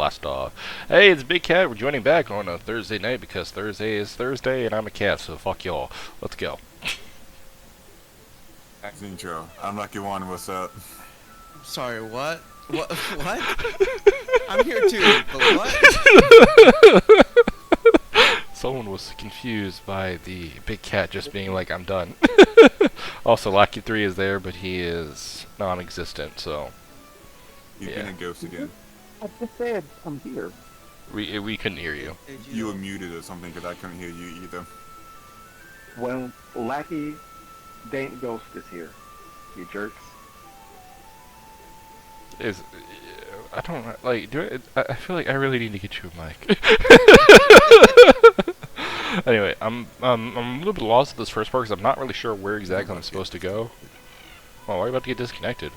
blast off. Hey, it's Big Cat. We're joining back on a Thursday night because Thursday is Thursday and I'm a cat, so fuck y'all. Let's go. Next intro. I'm Lucky One. What's up? Sorry, what? What? I'm here too, but what? Someone was confused by the Big Cat just being like, I'm done. Also, Lucky 3 is there, but he is non-existent, so You've been a ghost again. I just said I'm here. we couldn't hear you. You were muted or something because I couldn't hear you either. Well, Lackey Daint Ghost is here. You jerks. I don't like. I feel like I really need to get you a mic. Anyway, I'm a little bit lost at this first part because I'm not really sure where exactly I'm supposed to go. Oh, why are you about to get disconnected?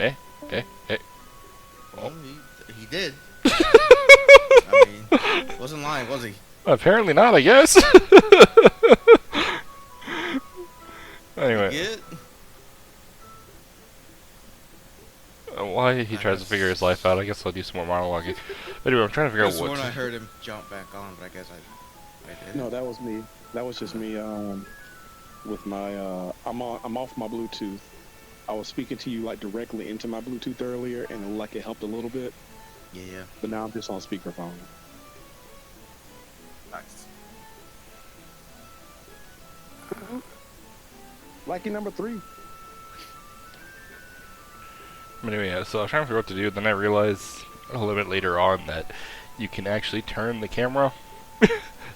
Eh? Well, he did. I mean, wasn't lying, was he? Apparently not, I guess. Anyway. You get? Why he tries to figure his life out, I guess I'll do some more monologuing. Anyway, I'm trying to figure out what. I heard him jump back on, but I guess I did. No, that was me. That was just me. With my I'm off my Bluetooth. I was speaking to you like directly into my Bluetooth earlier, and like it helped a little bit. Yeah. But now I'm just on speakerphone. Nice. Lucky number 3. Anyway, yeah, so I was trying to figure out what to do, then I realized a little bit later on that you can actually turn the camera.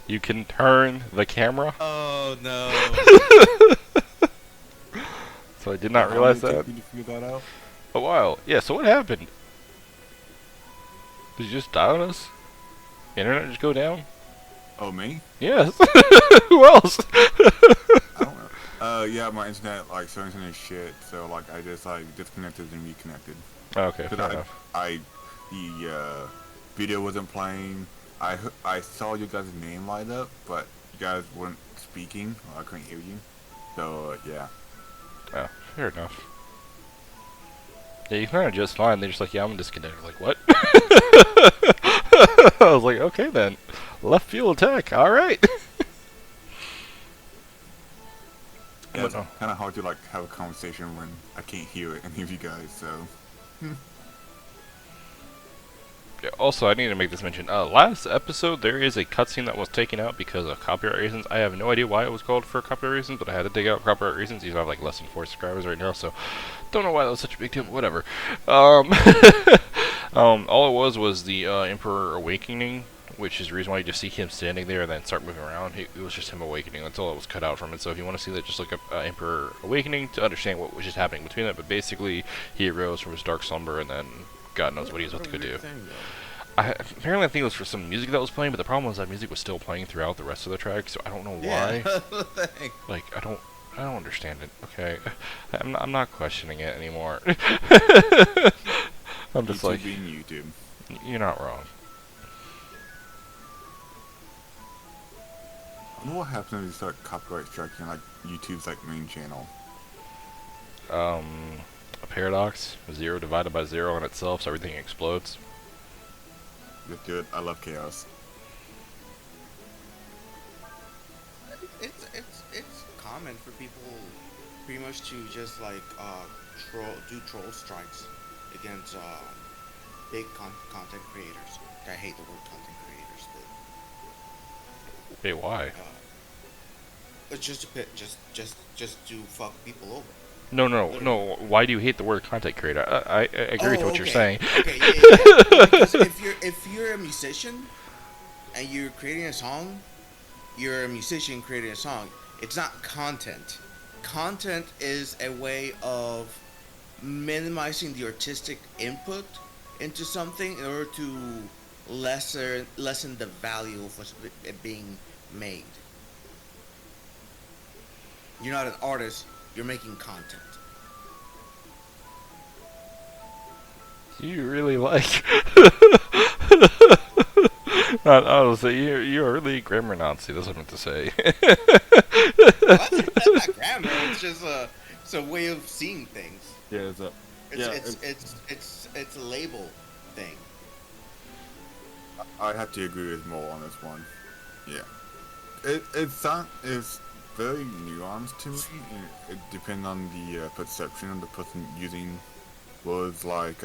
You can turn the camera. Oh no. So I did not realize How long that. did you figure that out? A while. Yeah, so what happened? Did you just die on us? Internet just go down? Oh, me? Yes. Who else? I don't know. Yeah, my internet, like, so internet shit, so, like, I just, like, disconnected and reconnected. Okay, fair Because enough. the video wasn't playing. I saw you guys' name light up, but you guys weren't speaking, or I couldn't hear you. So, yeah. Oh, fair enough. Yeah, you found it just fine. They're just like, yeah, I'm disconnected. Like, what? I was like, okay then. Left field attack. All right. Yeah, it's no. kind of hard to, like, have a conversation when I can't hear any of you guys, so. Yeah, also, I need to make this mention. Last episode, there is a cutscene that was taken out because of copyright reasons. I have no idea why it was called for copyright reasons, but I had to dig out copyright reasons. Even though I have like less than 4 subscribers right now, so don't know why that was such a big deal. But whatever. All it was the Emperor awakening, which is the reason why you just see him standing there and then start moving around. It was just him awakening. That's all it was cut out from it. So if you want to see that, just look up Emperor awakening to understand what was just happening between them. But basically, he arose from his dark slumber and then God knows what he was about to go do. Apparently, I think it was for some music that was playing, but the problem was that music was still playing throughout the rest of the track, so I don't know why. Yeah. Like, I don't understand it. Okay, I'm not questioning it anymore. I'm just YouTube like, being YouTube. you're not wrong. I wonder what happens when you start copyright striking, like, YouTube's, like, main channel. A paradox, 0 divided by 0 on itself, so everything explodes. That's good. I love chaos. It's common for people pretty much to just like troll strikes against big content creators. I hate the word content creators, but Hey, why? it's just to fuck people over. No. Why do you hate the word content creator? I agree with what you're saying. Okay, yeah. Because if you're a musician and you're creating a song, you're a musician creating a song. It's not content. Content is a way of minimizing the artistic input into something in order to lessen the value of what's being made. You're not an artist. You're making content. You really like. Not honestly, you're really a grammar Nazi. That's what I meant to say. That's not grammar. It's just it's a way of seeing things. Yeah, it's a It's a label thing. I have to agree with Mo on this one. Yeah. It's very nuanced to me. It depends on the perception of the person using words like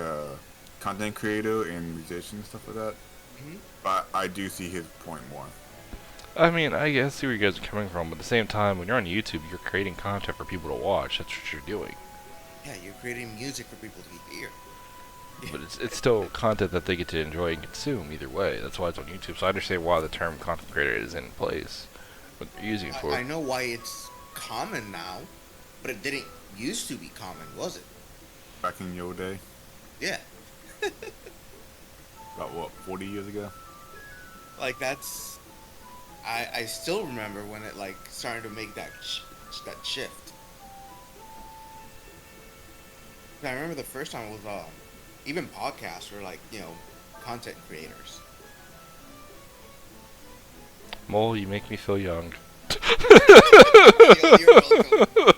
content creator and musician and stuff like that. Mhm. But I do see his point more. I mean, I guess see where you guys are coming from, but at the same time, when you're on YouTube, you're creating content for people to watch. That's what you're doing. Yeah, you're creating music for people to hear. But it's still content that they get to enjoy and consume either way. That's why it's on YouTube. So I understand why the term content creator is in place. What they're using it for. I know why it's common now, but it didn't used to be common, was it? Back in your day, Yeah. about what, 40 years ago? Like that's, I still remember when it like started to make that that shift. I remember the first time it was even podcasts were like content creators. Mole, you make me feel young. You're welcome.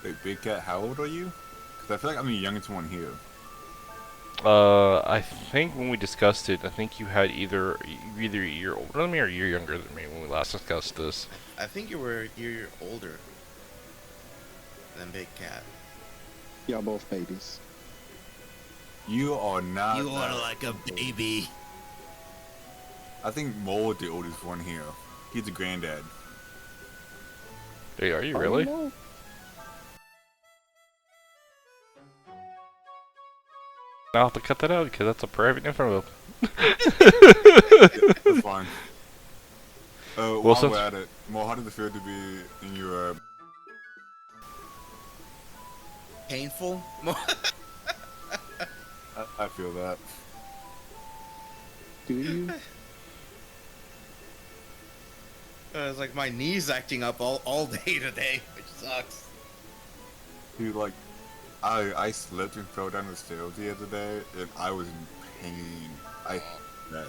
Wait, Big Cat, how old are you? Because I feel like I'm the youngest one here. I think when we discussed it, I think you had either a year older than me or a year younger than me when we last discussed this. I think you're older than Big Cat. Y'all both babies. You are not. You are that like a old. baby. I think Mo is the oldest one here. He's the granddad. Hey, are you really? Oh, no. I'll have to cut that out because that's a private info. That's fine. Well, While since- we're at it, Mo, how does it feel to be in your Painful. I feel that. Do you? It's like my knees acting up all day today, which sucks. Dude, like, I slipped and fell down the stairs the other day, and I was in pain. I hate that.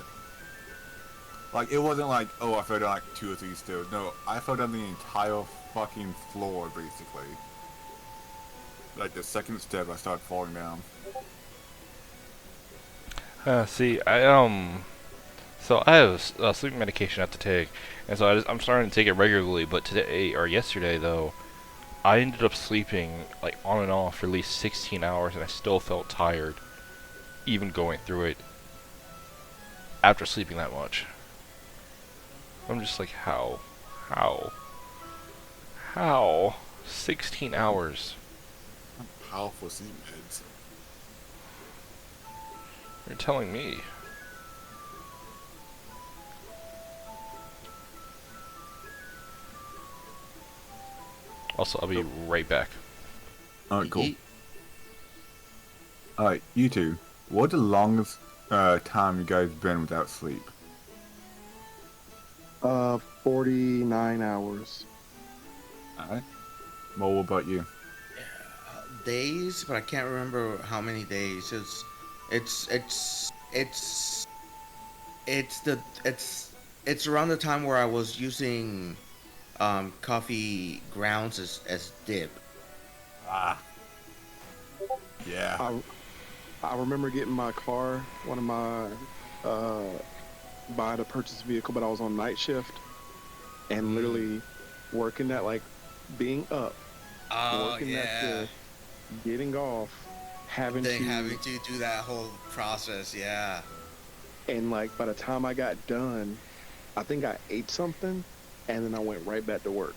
Like, it wasn't like, oh, I fell down like 2 or 3 stairs. No, I fell down the entire fucking floor, basically. Like, the second step, I started falling down. See, so I have sleep medication I have to take, and so I'm starting to take it regularly. But today or yesterday, though, I ended up sleeping like on and off for at least 16 hours, and I still felt tired, even going through it. After sleeping that much, I'm just like, how, 16 hours. Powerful sleep meds. You're telling me. Also, I'll be right back. Alright, cool. Alright, you two. What's the longest time you guys been without sleep? 49 hours. Alright. Mo, what about you? Days, but I can't remember how many days. It's around the time where I was using coffee grounds as dip. Ah. Yeah. I remember getting my car, one of my buying a purchase vehicle, but I was on night shift and literally working that, like, being up, working that shift, getting off, having to do that whole process. Yeah. and like by the time I got done, I think I ate something and then I went right back to work.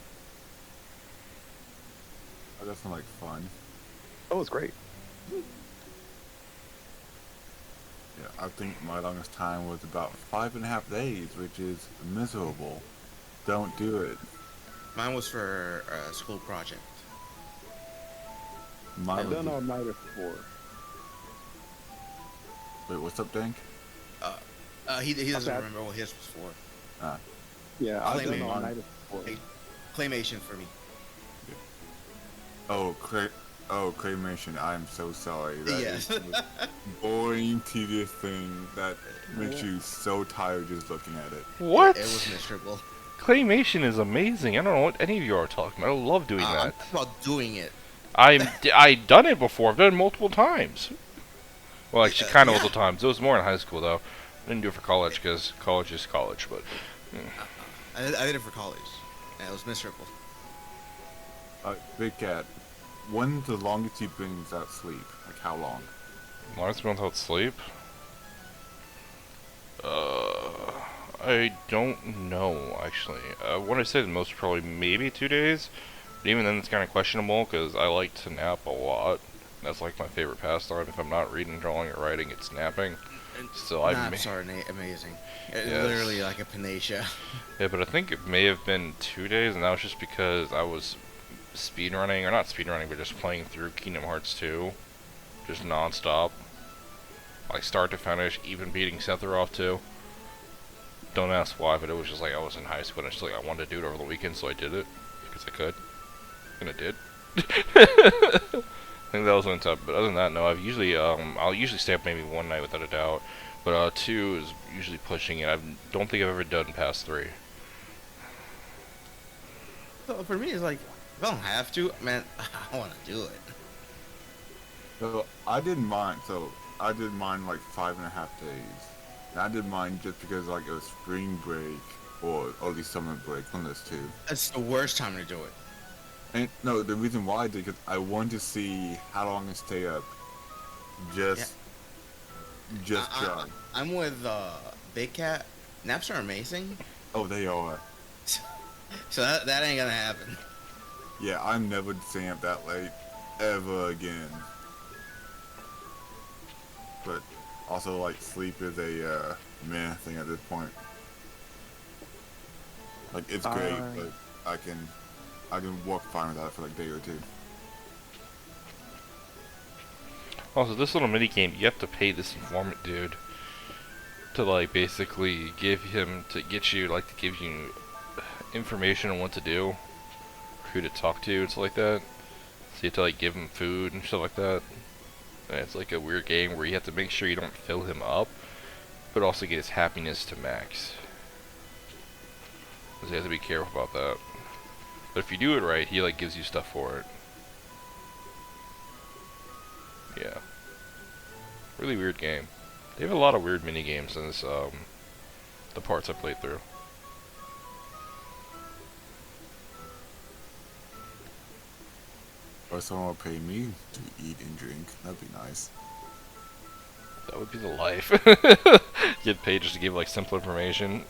Oh, that sounds like fun. Oh, it's great. Yeah, I think my longest time was about 5.5 days, which is miserable. Don't do it. Mine was for a school project. Mine I've was done all nighter before. Wait, what's up, Dank? He doesn't Okay. remember what his was for. Yeah, I've done Claymation. all nighter before. Hey, claymation for me. Oh, claymation. I am so sorry. That Yes. is the boring, tedious thing that makes you so tired just looking at it. What? It was miserable. Claymation is amazing. I don't know what any of you are talking about. I love doing I'm that. talking about doing it. I done it before. I've done it multiple times. Well, actually, kind of Yeah. multiple times. It was more in high school though. I didn't do it for college because college is college. But I did it for college, and it was miserable. Big Cat, when's the longest you've been without sleep? Like how long? longest month without sleep. I don't know actually. What I said most probably maybe 2 days. But even then, it's kind of questionable because I like to nap a lot. That's like my favorite pastime. If I'm not reading, drawing, or writing, it's napping. So I Naps are amazing. Yes. Literally like a panacea. Yeah, but I think it may have been 2 days, and that was just because I was speedrunning, or not speedrunning, but just playing through Kingdom Hearts 2, just non-stop, like start to finish, even beating Sephiroth 2. Don't ask why, but it was just like I was in high school, and I wanted to do it over the weekend, so I did it because I could, and I did. I think that was one time, but other than that, no. I'll usually stay up maybe one night without a doubt, but 2 is usually pushing it. I don't think I've ever done past 3. So for me, it's like if I don't have to, man, I want to do it. So I did mine. So I did mine like 5.5 days. And I did mine just because like it was spring break or at least summer break, one of those two. That's the worst time to do it. And no, the reason why I did because I wanted to see how long I stay up. Just try. I'm with Big Cat. Naps are amazing, Oh, they are. so that ain't gonna happen. Yeah, I'm never staying up that late ever again. But also, like, sleep is a meh thing at this point. Like, it's great, but I can walk fine without it for like a day or two. Also, this little mini game, you have to pay this informant dude to like basically give you information on what to do, who to talk to, and stuff like that. So you have to like give him food and stuff like that. And it's like a weird game where you have to make sure you don't fill him up, but also get his happiness to max. So you have to be careful about that. But if you do it right, he like gives you stuff for it. Yeah. Really weird game. They have a lot of weird mini games in this the parts I played through. Or someone will pay me to eat and drink. That'd be nice. That would be the life. Get paid just to give like simple information.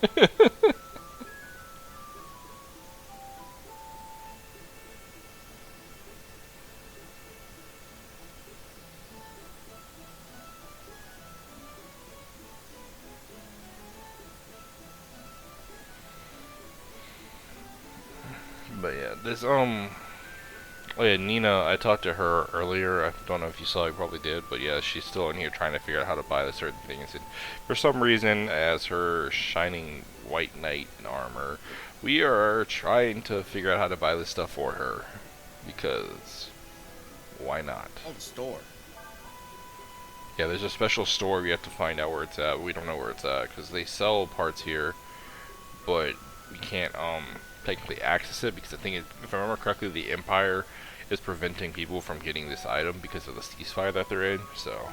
But yeah, this oh yeah, Nina, I talked to her earlier. I don't know if you saw, you probably did, but yeah, she's still in here trying to figure out how to buy the certain things. And for some reason, as her shining white knight in armor, we are trying to figure out how to buy this stuff for her. Because, why not? Oh, the store. Yeah, there's a special store. We have to find out where it's at. We don't know where it's at, because they sell parts here, but we can't, technically access it, because the thing is, if I remember correctly, the Empire is preventing people from getting this item because of the ceasefire that they're in, so.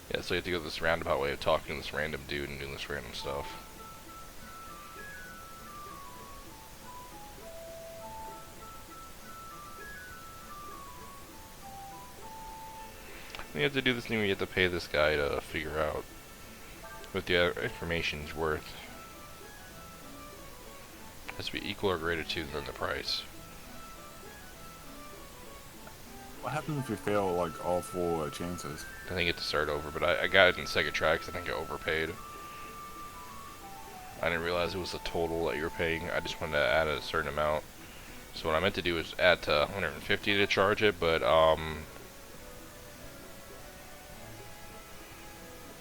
Yeah, so you have to go this roundabout way of talking to this random dude and doing this random stuff. And you have to do this thing where you have to pay this guy to figure out what the information's worth. It has to be equal or greater to than the price. What happens if you fail like all 4 chances? I think you have to start over, but I got it in the second try because I think I overpaid. I didn't realize it was the total that you were paying. I just wanted to add a certain amount. So what I meant to do was add to 150 to charge it, but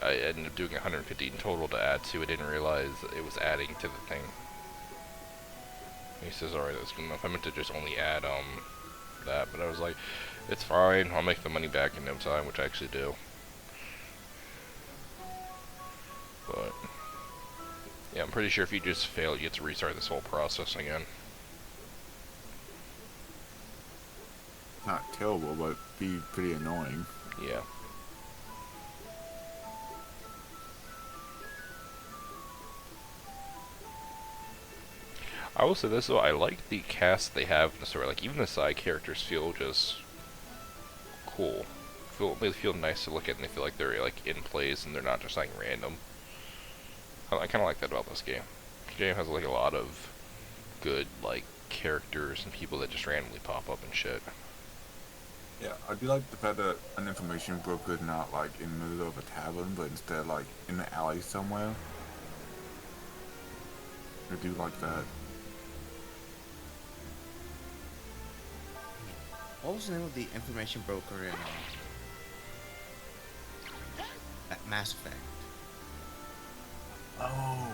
I ended up doing 150 in total to add to. I didn't realize it was adding to the thing. He says, alright, that's good enough. I meant to just only add that, but I was like, it's fine, I'll make the money back in no time, which I actually do. But yeah, I'm pretty sure if you just fail, you have to restart this whole process again. not terrible, but be pretty annoying. Yeah. I will say this though, I like the cast they have in the story. Like even the side characters feel just cool. They feel nice to look at, and they feel like they're like in place and they're not just like random. I kind of like that about this game. The game has like a lot of good like characters and people that just randomly pop up and shit. Yeah, I do like the fact that an information broker is not like in the middle of a tavern, but instead like in the alley somewhere. I do like that. What was the name of the information broker in at Mass Effect? Oh,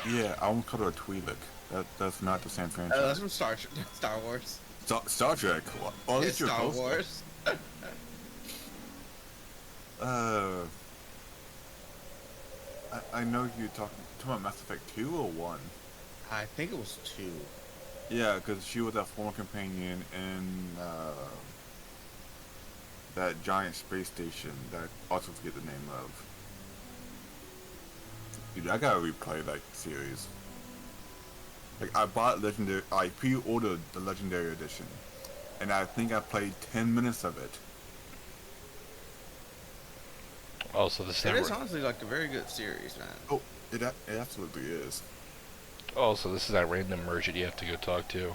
yeah, I won't call it a Twi'lek. That's not the same franchise. That's from Star Wars. Star Trek. Oh, at It's least you're Star close. Wars. I know you're talking about Mass Effect 2 or 1. I think it was 2. Yeah, because she was a former companion in that giant space station that I also forget the name of. Dude, I gotta replay that series. Like, I bought Legendary, I pre-ordered the Legendary Edition, and I think I played 10 minutes of it. Oh, so this It is is honestly like a very good series, man. Oh, it absolutely is. oh, so this is that random merchant you have to go talk to.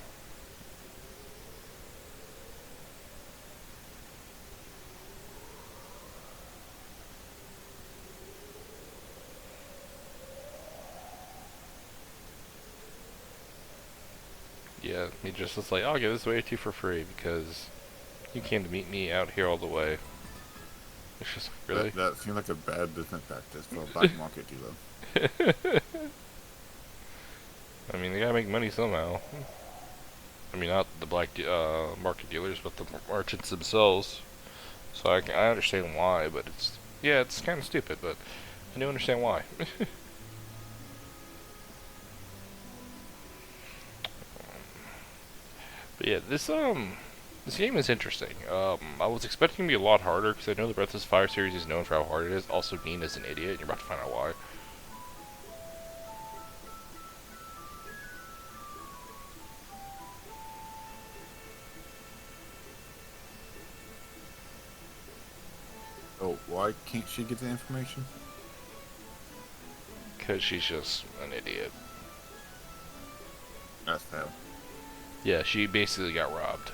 Yeah, he just was like, I'll give this away to you for free because you came to meet me out here all the way. It's just really. That seems like a bad business practice for a black market dealer. I mean, they gotta make money somehow. I mean, not the black market dealers, but the merchants themselves. So I understand why, but it's kind of stupid, but I do understand why. But yeah, this game is interesting. I was expecting it to be a lot harder because I know the Breath of Fire series is known for how hard it is. Also, Nina's an idiot, and you're about to find out why. Oh, why can't she get the information? Because she's just an idiot. That's fair. Yeah, she basically got robbed.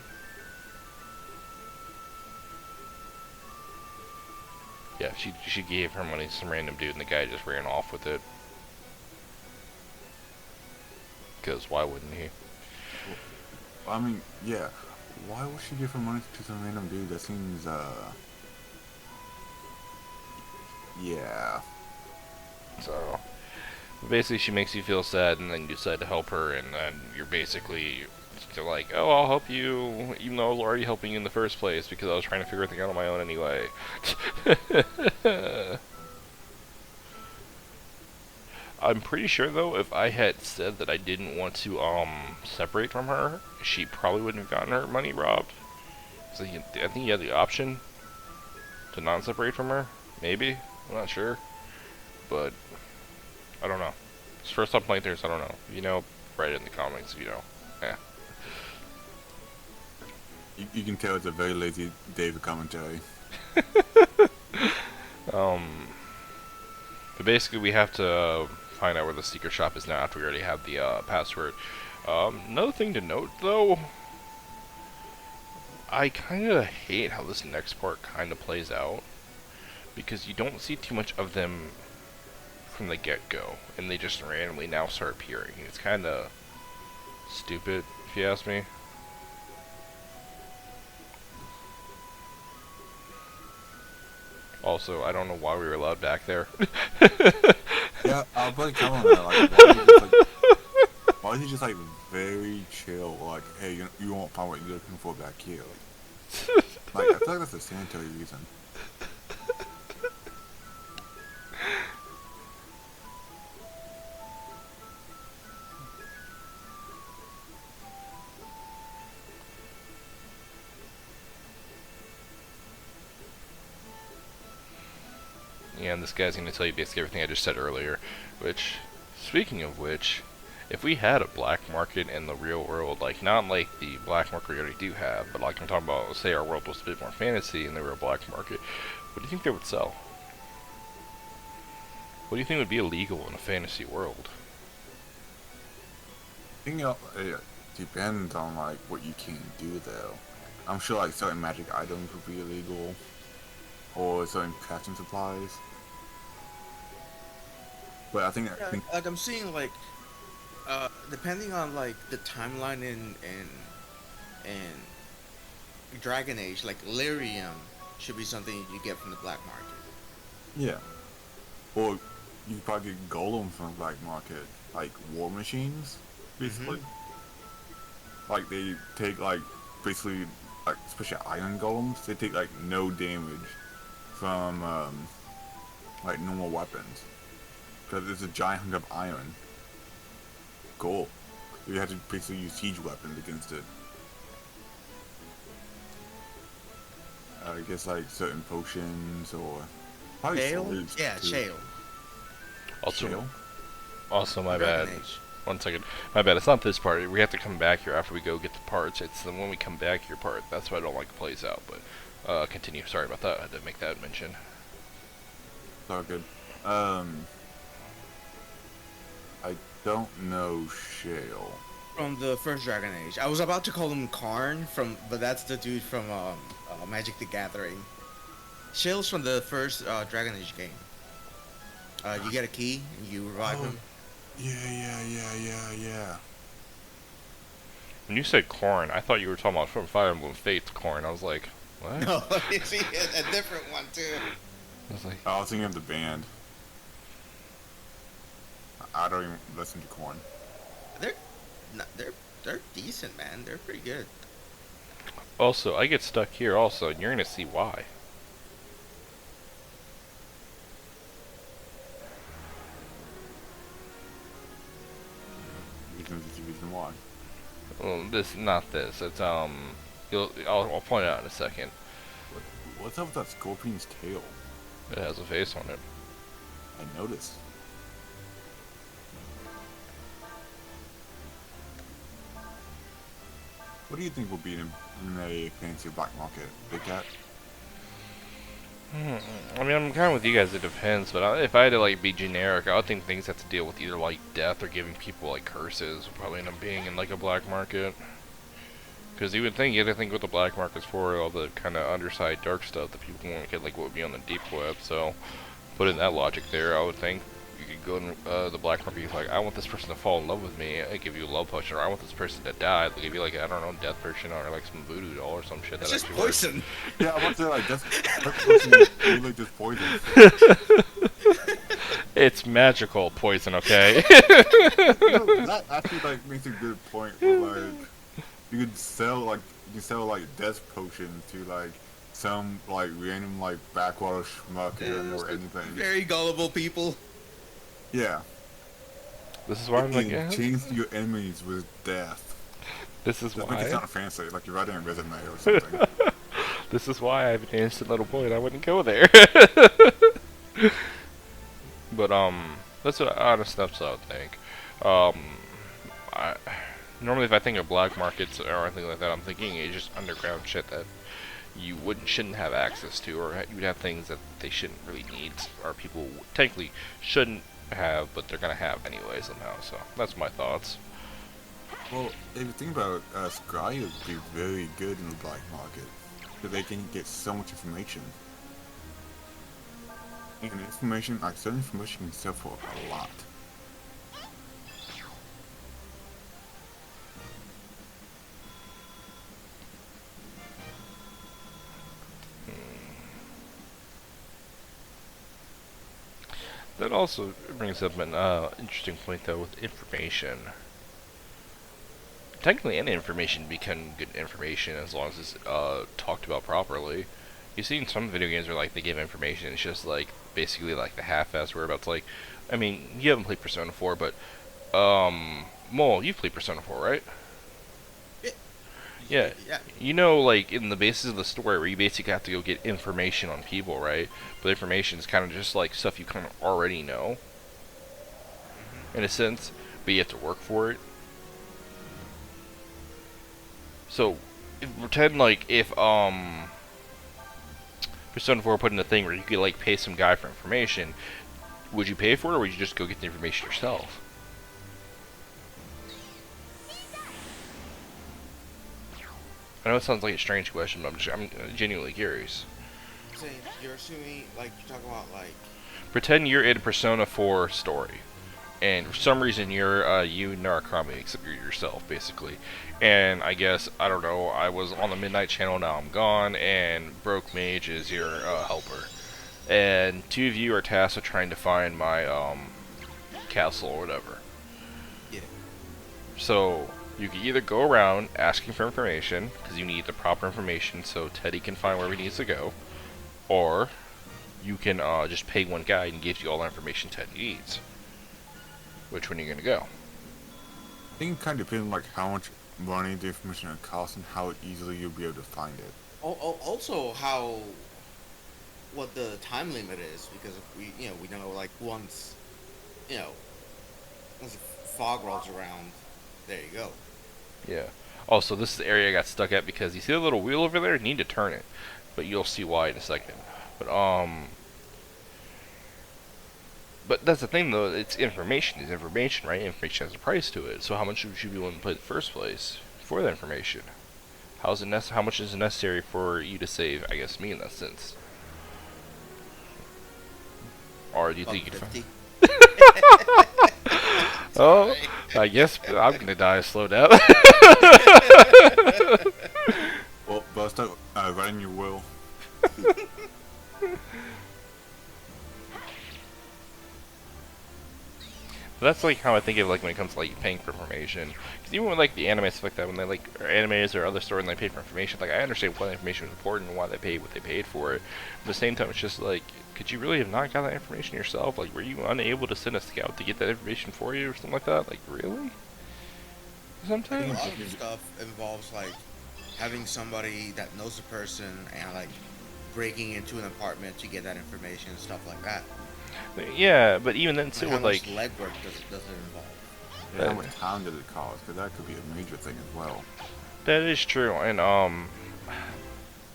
Yeah, she gave her money to some random dude, and the guy just ran off with it. Because why wouldn't he? I mean, yeah. Why would she give her money to some random dude? That seems, yeah. So, basically she makes you feel sad, and then you decide to help her, and then you're basically like, oh, I'll help you, even though I was already helping you in the first place, because I was trying to figure everything out on my own anyway. I'm pretty sure, though, if I had said that I didn't want to, separate from her, she probably wouldn't have gotten her money robbed. So I think you had the option to non-separate from her, maybe? I'm not sure. But, I don't know. It's first time playing through, so I don't know. If you know, write it in the comments if you know. Yeah. You can tell it's a very lazy David commentary. But basically we have to find out where the secret shop is now after we already have the password. Another thing to note, though, I kind of hate how this next part kind of plays out, because you don't see too much of them from the get-go, and they just randomly now start appearing. It's kind of stupid, if you ask me. Also, I don't know why we were allowed back there. Yeah, I'll probably comment on that. Why is he just like very chill? Like, hey, you won't find what you're looking for back here. Like, I feel like that's a sanitary reason. and this guy's going to tell you basically everything I just said earlier. Which, speaking of which, if we had a black market in the real world, like not like the black market we already do have, but like I'm talking about, say our world was a bit more fantasy and there were a black market, what do you think they would sell? What do you think would be illegal in a fantasy world? I think it depends on like what you can do though. I'm sure like certain magic items would be illegal, or certain crafting supplies. But I think Like I'm seeing like, depending on like the timeline in Dragon Age, like lyrium should be something you get from the black market. yeah, or you could probably get golems from the black market, like war machines, basically. Like they take like basically like especially iron golems, they take like no damage from like normal weapons because it's a giant hunk of iron. Cool. You have to basically use siege weapons against it. I guess like certain potions or probably Shale? swords, Yeah, too. shale. Also, also my Dragon bad. Age. 1 second. My bad. It's not this part. We have to come back here after we go get the parts. It's the when we come back here part. That's why I don't like it plays out. But continue. Sorry about that. I had to make that mention. It's all good. I don't know Shale. From the first Dragon Age. I was about to call him Karn but that's the dude from Magic the Gathering. Shale's from the first Dragon Age game. You get a key and you revive him. Yeah. When you said corn, I thought you were talking about from Fire Emblem Fates corn. I was like, what? No, you see a different one too. I was like, I was thinking of the band. I don't even listen to Korn. They're decent, man. They're pretty good. also, I get stuck here also, and you're gonna see why. Reason why. Well, not this. It's I'll point it out in a second. What's up with that scorpion's tail? It has a face on it. I noticed. What do you think will be in a fancy black market? Big Cat? I mean, I'm kind of with you guys. It depends, but if I had to like be generic, I would think things have to deal with either like death or giving people like curses. Would probably end up being in like a black market. Because you would think, what the black market's for, all the kind of underside dark stuff that people won't get, like what would be on the deep web. So, put in that logic there, I would think you could go in the black market. You're like, I want this person to fall in love with me. I give you a love potion, or I want this person to die. They'll give you like, I don't know, death potion or like some voodoo doll or some shit. It's that just actually works. poison. Yeah, I want to like that's really just poison. It's magical poison, okay? That actually like makes a good point. Where, like you could sell death potions to like some like random like backwater schmuck or anything. Very gullible people. Yeah. This is why I'm like, yeah. Change your enemies with death. This is Just make it why. sound fancy, like you're writing a resume or something. This is why I have an instant little point. I wouldn't go there. But that's what honest stuff. So I would think. Normally if I think of black markets or anything like that, I'm thinking it's just underground shit that you shouldn't have access to, or you would have things that they shouldn't really need, or people technically shouldn't have, but they're gonna have anyway somehow. So that's my thoughts. Well, if you think about it, Scry would be very good in the black market, because they can get so much information. And information, like certain information can sell for a lot. That also brings up an interesting point though with information. Technically, any information become good information as long as it's talked about properly. You see in some video games where like they give information, it's just like basically like the half-ass whereabouts. Like, I mean, you haven't played Persona 4, but Mole, you've played Persona 4, right? Yeah. Yeah. Yeah. You know, like in the basis of the story, where you basically have to go get information on people, right? But information is kind of just like stuff you kind of already know, in a sense, but you have to work for it. So, pretend like if Persona 4 put in a thing where you could like pay some guy for information, would you pay for it, or would you just go get the information yourself? I know it sounds like a strange question, but I'm genuinely curious. Saying you're assuming like you're talking about like Pretend you're in Persona 4 story, and for some reason you're you Narukami, except you're yourself basically. And I guess I don't know. I was on the Midnight Channel, now I'm gone, and Broke Mage is your helper, and two of you are tasked with trying to find my castle or whatever. yeah. So you can either go around asking for information because you need the proper information so Teddy can find where he needs to go, or you can just pay one guy and gives you all the information Teddy needs. Which one are you gonna go? I think it kind of depends on like how much money the information will cost and how easily you'll be able to find it. Also, how what the time limit is, because if we know like once once the fog rolls around, there you go. Yeah. Also, this is the area I got stuck at because you see the little wheel over there? You need to turn it. But you'll see why in a second. But that's the thing though, it's information. It's information, right? Information has a price to it. So how much would you be willing to pay in the first place for that information? How much is it necessary for you to save, I guess, me in that sense? Or do you think you'd find... Oh, I guess I'm gonna die a slow death. Well, bust out writing your will. That's like how I think of like when it comes to like paying for information. Because even with like the anime stuff like that, when they like or animes or other stories and they pay for information, like I understand why the information was important and why they paid what they paid for it. But at the same time, it's just like, could you really have not got that information yourself? Like, were you unable to send a scout to get that information for you or something like that? Like, really? A Sometimes. lot of stuff involves like having somebody that knows the person and like breaking into an apartment to get that information and stuff like that. Yeah, but even then, still How with much like, legwork does it involve? And how much time does it cost? Because that could be a major thing as well. that is true. And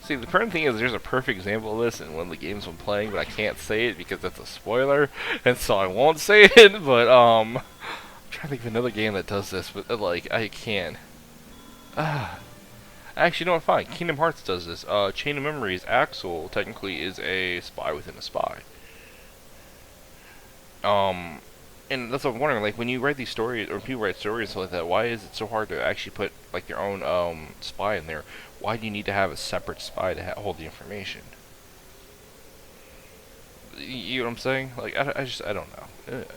see, the current thing is there's a perfect example of this in one of the games I'm playing, but I can't say it because that's a spoiler, and so I won't say it. But I'm trying to think of another game that does this, but like I can. Actually, no, fine. Kingdom Hearts does this. Chain of Memories. Axel technically is a spy within a spy. And that's what I'm wondering. Like when you write these stories, or people write stories and stuff like that, why is it so hard to actually put like their own spy in there? Why do you need to have a separate spy to hold the information? You know what I'm saying? Like I don't know.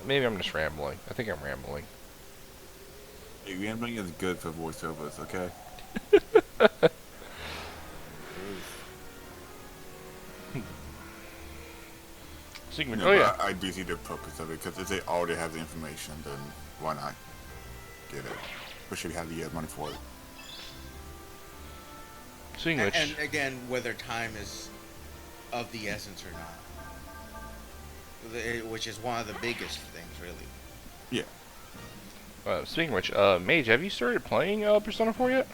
Maybe I'm just rambling. I think I'm rambling. Hey, gambling is good for voiceovers, okay? So you can, No, oh yeah. but I do see the purpose of it, because if they already have the information, then why not get it? Especially if you have the money for it. Speaking of which, And again, whether time is of the essence or not, which is one of the biggest things, really. Yeah. speaking of which, Mage, have you started playing Persona 4 yet?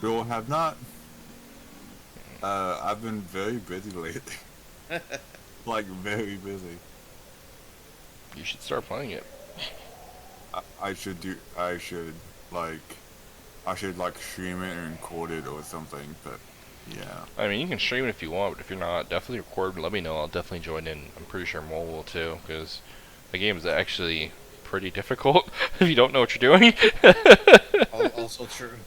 Bill have not. I've been very busy lately. Like, very busy. You should start playing it. I should like stream it and record it or something, but yeah. I mean, you can stream it if you want, but if you're not, definitely record and let me know. I'll definitely join in. I'm pretty sure Mole will too, because the game is actually pretty difficult if you don't know what you're doing. Also true.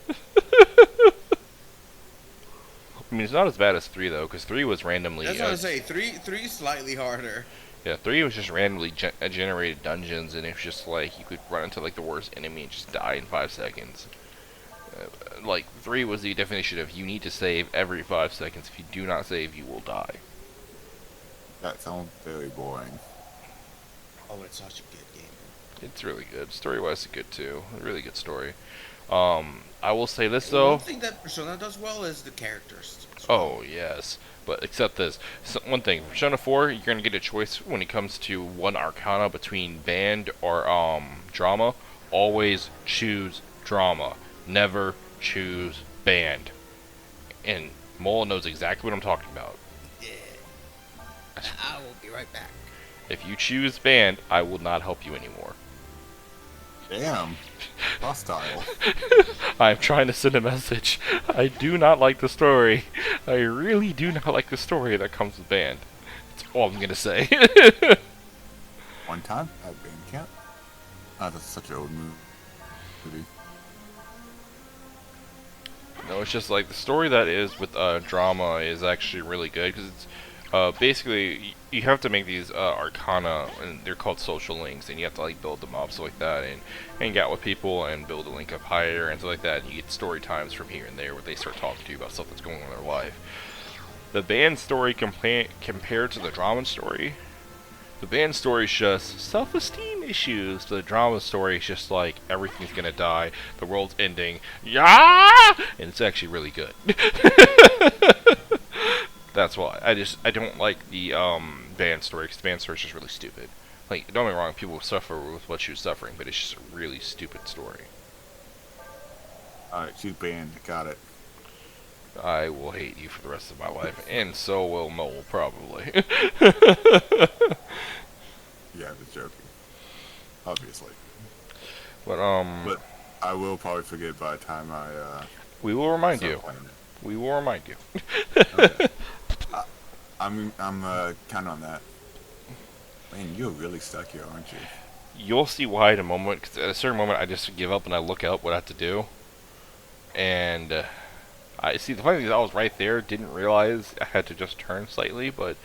I mean, it's not as bad as 3 though, because 3 was randomly. That's what I say. Three slightly harder. Yeah, 3 was just randomly generated dungeons, and it was just like you could run into like the worst enemy and just die in 5 seconds. Like 3 was the definition of you need to save every 5 seconds. If you do not save, you will die. That sounds very boring. Oh, it's such a good game. It's really good. Story-wise, it's good too. A really good story. I will say this though. One thing that Persona does well is the characters. Oh yes, but except this. So, one thing, for Persona 4, you're gonna get a choice when it comes to one Arcana between band or drama. Always choose drama. Never choose band. And Mole knows exactly what I'm talking about. Yeah. I will be right back. If you choose band, I will not help you anymore. Damn. Hostile. I'm trying to send a message. I do not like the story. I really do not like the story that comes with band. That's all I'm gonna say. One time at band camp. That's such an old movie. No, it's just like the story that is with drama is actually really good because it's basically you have to make these arcana and they're called social links and you have to like build them up so like that and hang out with people and build a link up higher and stuff like that. And you get story times from here and there where they start talking to you about stuff that's going on in their life. The band story compared to the drama story, the band story is just self-esteem issues. The drama story is just like everything's gonna die, the world's ending, yeah, and it's actually really good. That's why I don't like the band story because the band story is just really stupid. Like, don't get me wrong, people suffer with what she was suffering, but it's just a really stupid story. Alright, choose band. Got it. I will hate you for the rest of my life, and so will Mole probably. Yeah, I was joking. Obviously. But I will probably forget by the time I we will remind start you. playing it. We will remind you. Okay. I'm counting on that. Man, you're really stuck here, aren't you? You'll see why in a moment, because at a certain moment I just give up and I look up what I have to do. And I see the funny thing is I was right there, didn't realize I had to just turn slightly, but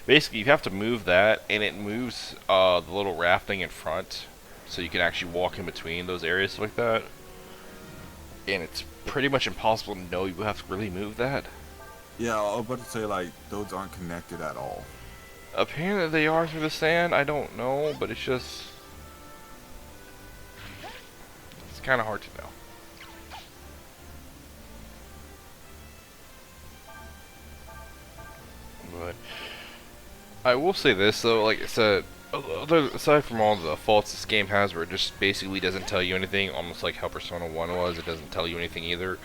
basically you have to move that, and it moves the little rafting in front, so you can actually walk in between those areas like that. And it's pretty much impossible to know you have to really move that. Yeah, I was about to say, like, those aren't connected at all. Apparently they are through the sand, I don't know, but it's just... it's kind of hard to know. But I will say this though, like I said, aside from all the faults this game has, where it just basically doesn't tell you anything, almost like how Persona 1 was, it doesn't tell you anything either.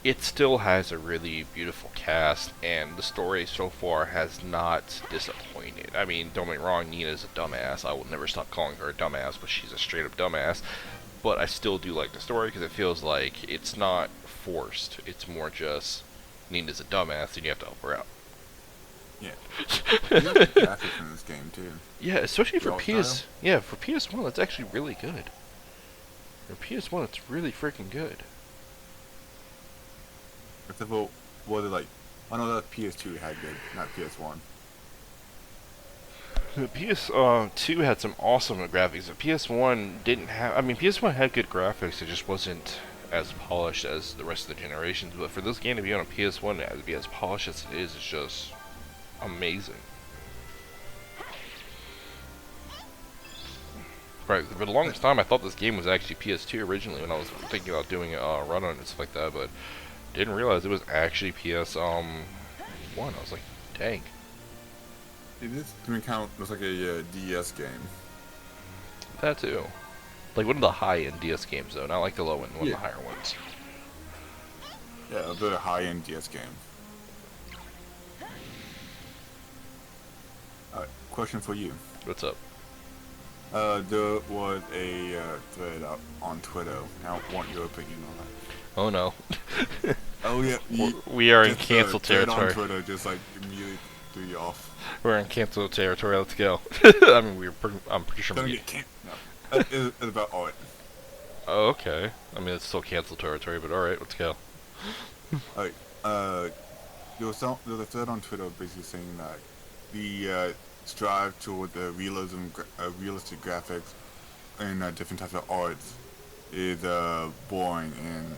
It still has a really beautiful cast, and the story so far has not disappointed. I mean, don't get me wrong, Nina's a dumbass. I will never stop calling her a dumbass, but she's a straight up dumbass. But I still do like the story because it feels like it's not forced. It's more just Nina's a dumbass, and you have to help her out. Yeah. You have the graphics in this game too. Yeah, especially for Draw PS. style? Yeah, for PS1, that's actually really good. For PS1, it's really freaking good. Except for, was it like, oh no, that PS2 had good, not PS1. The PS2 had some awesome graphics. The PS1 didn't have. I mean, PS1 had good graphics. It just wasn't as polished as the rest of the generations. But for this game to be on a PS1 and to be as polished as it is just amazing. Right, for the longest time, I thought this game was actually PS2 originally when I was thinking about doing a run on it and stuff like that, but didn't realize it was actually PS1. I was like, dang. Dude, this to me kind of looks like a DS game. That too. Like one of the high-end DS games, though, not like the low-end, one Yeah. of the higher ones. Yeah, a bit of high-end DS game. Alright, question for you. What's up? There was a thread up on Twitter. I want your opinion on that. Oh no. Oh yeah, We are in just, cancel thread territory. on Twitter just like immediately threw you off. We're in cancel territory. Let's go. I mean, I'm pretty sure. Don't get no. It's about art. Oh, okay. I mean, it's still cancel territory, but all right, let's go. Alright, there was a thread on Twitter basically saying that the strive toward the realistic graphics and different types of arts is boring and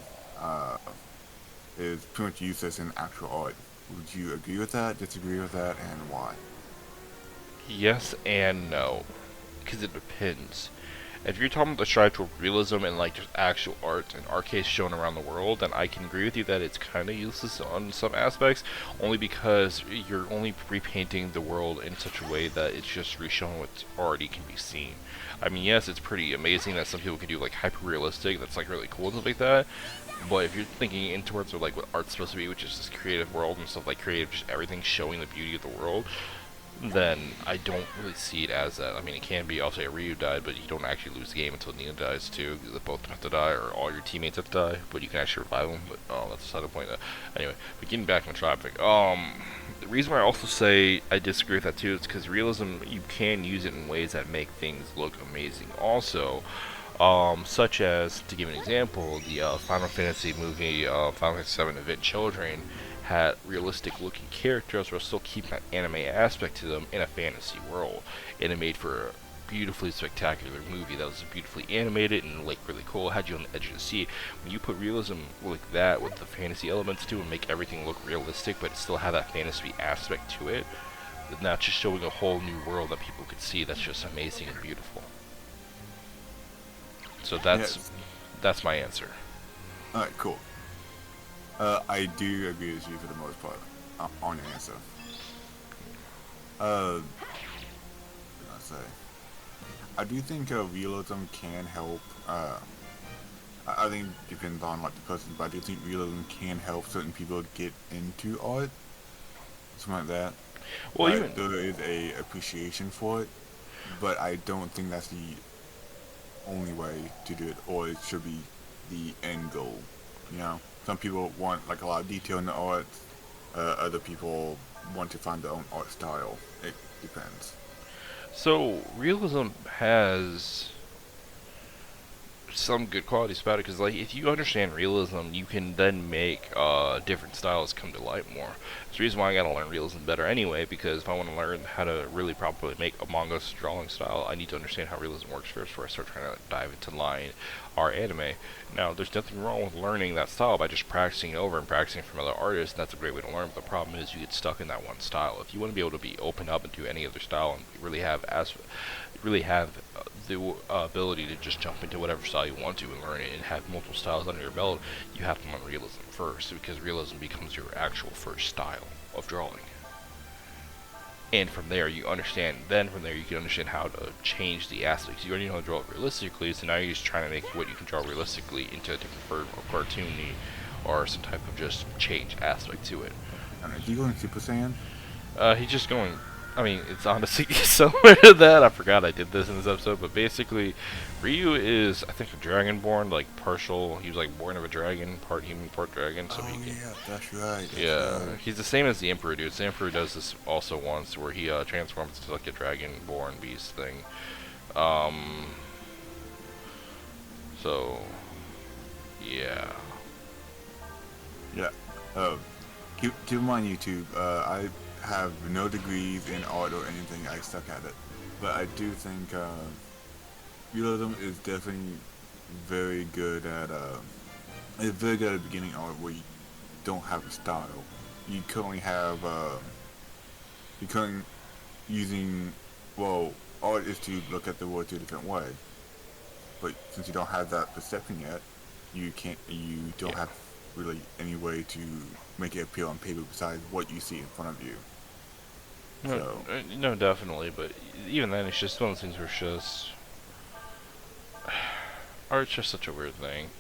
is pretty much useless in actual art. Would you agree with that, disagree with that, and why? Yes and no, because it depends. If you're talking about the strive toward realism and like just actual art and art case shown around the world, then I can agree with you that it's kind of useless on some aspects, only because you're only repainting the world in such a way that it's just reshowing what already can be seen. I mean, yes, it's pretty amazing that some people can do like hyper realistic, that's like really cool and stuff like that. But if you're thinking in towards like what art's supposed to be, which is this creative world and stuff like creative, just everything showing the beauty of the world, then I don't really see it as that. I mean, it can be, I'll say Ryu died, but you don't actually lose the game until Nina dies too. They both have to die, or all your teammates have to die, but you can actually revive them. But that's a side point. Anyway, but getting back on topic, the reason why I also say I disagree with that too is because realism, you can use it in ways that make things look amazing. Also, such as, to give an example, the Final Fantasy movie, Final Fantasy VII Event Children, had realistic looking characters while still keeping that anime aspect to them in a fantasy world, and it made for a beautifully spectacular movie that was beautifully animated and like really cool, had you on the edge of the seat. When you put realism like that with the fantasy elements too and make everything look realistic but still have that fantasy aspect to it, then that's just showing a whole new world that people could see that's just amazing and beautiful. So that's my answer. Alright, cool. I do agree with you for the most part on your answer. What did I say? I do think realism can help. I think it depends on like the person, but I do think realism can help certain people get into art, something like that. Well, Like, there is a appreciation for it, but I don't think that's the only way to do it, or it should be the end goal. You know, some people want like a lot of detail in the art. Other people want to find their own art style. It depends. so realism has some good qualities about it, because like if you understand realism, you can then make different styles come to light more. It's the reason why I gotta learn realism better anyway, because if I want to learn how to really properly make a manga drawing style, I need to understand how realism works first before I start trying to dive into line or anime. Now, there's nothing wrong with learning that style by just practicing it over and practicing from other artists, and that's a great way to learn, but the problem is you get stuck in that one style. If you want to be able to be open up and do any other style and really have the ability to just jump into whatever style you want to and learn it and have multiple styles under your belt, you have to learn realism first, because realism becomes your actual first style of drawing. And from there you understand, then from there you can understand how to change the aspects. You already know how to draw it realistically, so now you're just trying to make what you can draw realistically into a different version or cartoony or some type of just change aspect to it. And is he going Super Saiyan? He's just going, I mean, it's honestly somewhere to that. I forgot I did this in this episode, but basically, Ryu is, I think, a dragonborn, like partial. He was like born of a dragon, part human, part dragon. So he can, Yeah, that's right. yeah, he's the same as the Emperor dude. The Emperor does this also once, where he transforms into like a dragonborn beast thing. So, yeah. Yeah. Keep in mind, YouTube. I have no degrees in art or anything. I suck at it, but I do think realism is definitely very good at. It's very good at beginning art where you don't have a style. You currently have. You currently using. Well, art is to look at the world a different way, but since you don't have that perception yet, you can't. You don't have really any way to make it appear on paper besides what you see in front of you. No, So no, definitely, but even then, it's just one of those things where it's just art's just such a weird thing.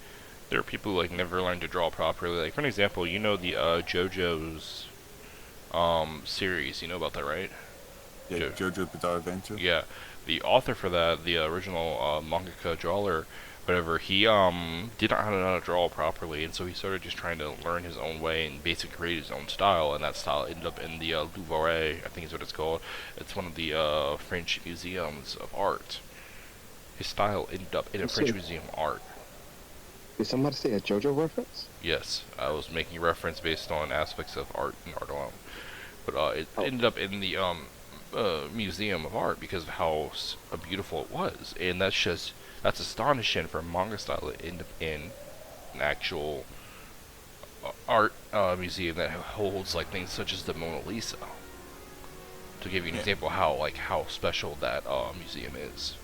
There are people who like never learn to draw properly. Like for an example, you know the JoJo's series. You know about that, right? yeah, JoJo's Bizarre Adventure. Yeah, the author for that, the original mangaka drawer, whatever, he did not know how to draw properly, and so he started just trying to learn his own way and basically create his own style, and that style ended up in the Louvre, I think is what it's called. It's one of the French museums of art. His style ended up in a French museum of art. Did somebody say a JoJo reference? Yes, I was making a reference based on aspects of art and art alone. But it ended up in the museum of art because of how beautiful it was, and that's astonishing for a manga style to end up in an actual art museum that holds like things such as the Mona Lisa. To give you an example of how special that museum is.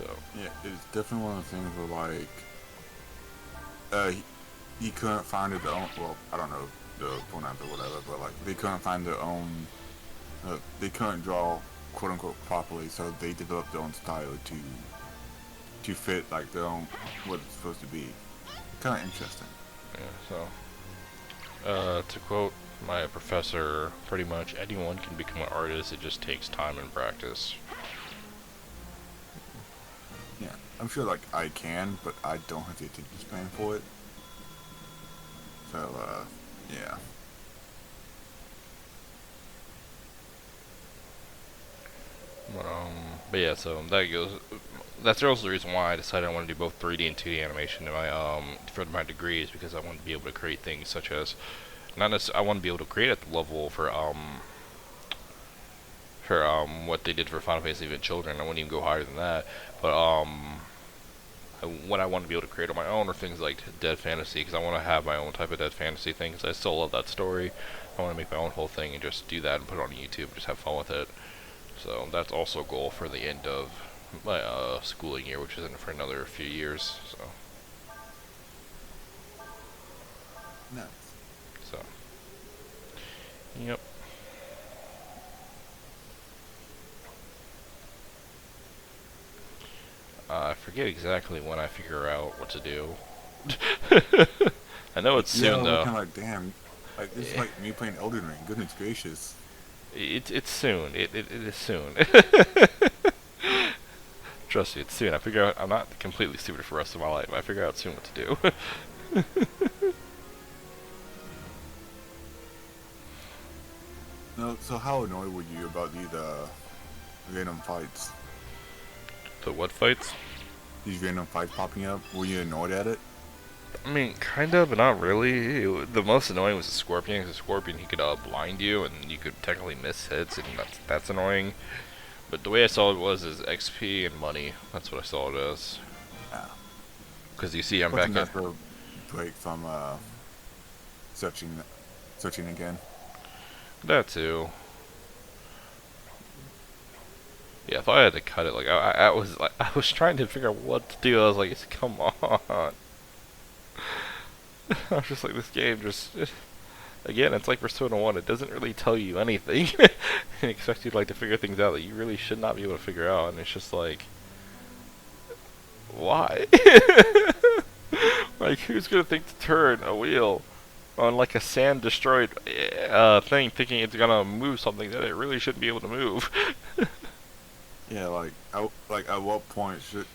So Yeah, it's definitely one of the things where like, he couldn't find his own. Well, I don't know the pronouns or whatever, but like they couldn't find their own. They couldn't draw quote unquote properly, so they developed their own style to fit like their own what it's supposed to be. Kind of interesting. yeah, to quote my professor, pretty much anyone can become an artist. It just takes time and practice. Yeah, I'm sure like I can, but I don't have the attention span for it. So yeah. But yeah, so that goes. That's also the reason why I decided I want to do both 3D and 2D animation in my for my degree, is because I want to be able to create things such as, not necessarily, I want to be able to create at the level for what they did for Final Fantasy Event Children. I wouldn't even go higher than that, but what I want to be able to create on my own are things like Dead Fantasy, because I want to have my own type of Dead Fantasy thing, because I still love that story. I want to make my own whole thing and just do that and put it on YouTube and just have fun with it. So that's also a goal for the end of my schooling year, which isn't for another few years. So, Nice. so, yep. I forget exactly when I figure out what to do. I know it's soon though. Kind of like damn, like this is like me playing Elden Ring. Goodness gracious. It's soon. It is soon. Trust me, it's soon. I figure out. I'm not completely stupid for the rest of my life. I figure out soon what to do. No, so how annoyed were you about these random fights? The what fights? These random fights popping up. Were you annoyed at it? I mean, kind of, but not really. The most annoying was the Scorpion, because the Scorpion, he could blind you, and you could technically miss hits, and that's annoying. But the way I saw it was is XP and money. That's what I saw it as. Yeah. Because you see, I'm Wasn't back that the break from searching again? that too. Yeah, if I had to cut it, like I was trying to figure out what to do. I was like, come on. I was just like, this game just again, it's like Persona 1. It doesn't really tell you anything and expect you to figure things out that you really should not be able to figure out. And it's just like, why? Like, who's gonna think to turn a wheel on like a sand destroyed thing, thinking it's gonna move something that it really shouldn't be able to move? Yeah, like at what point should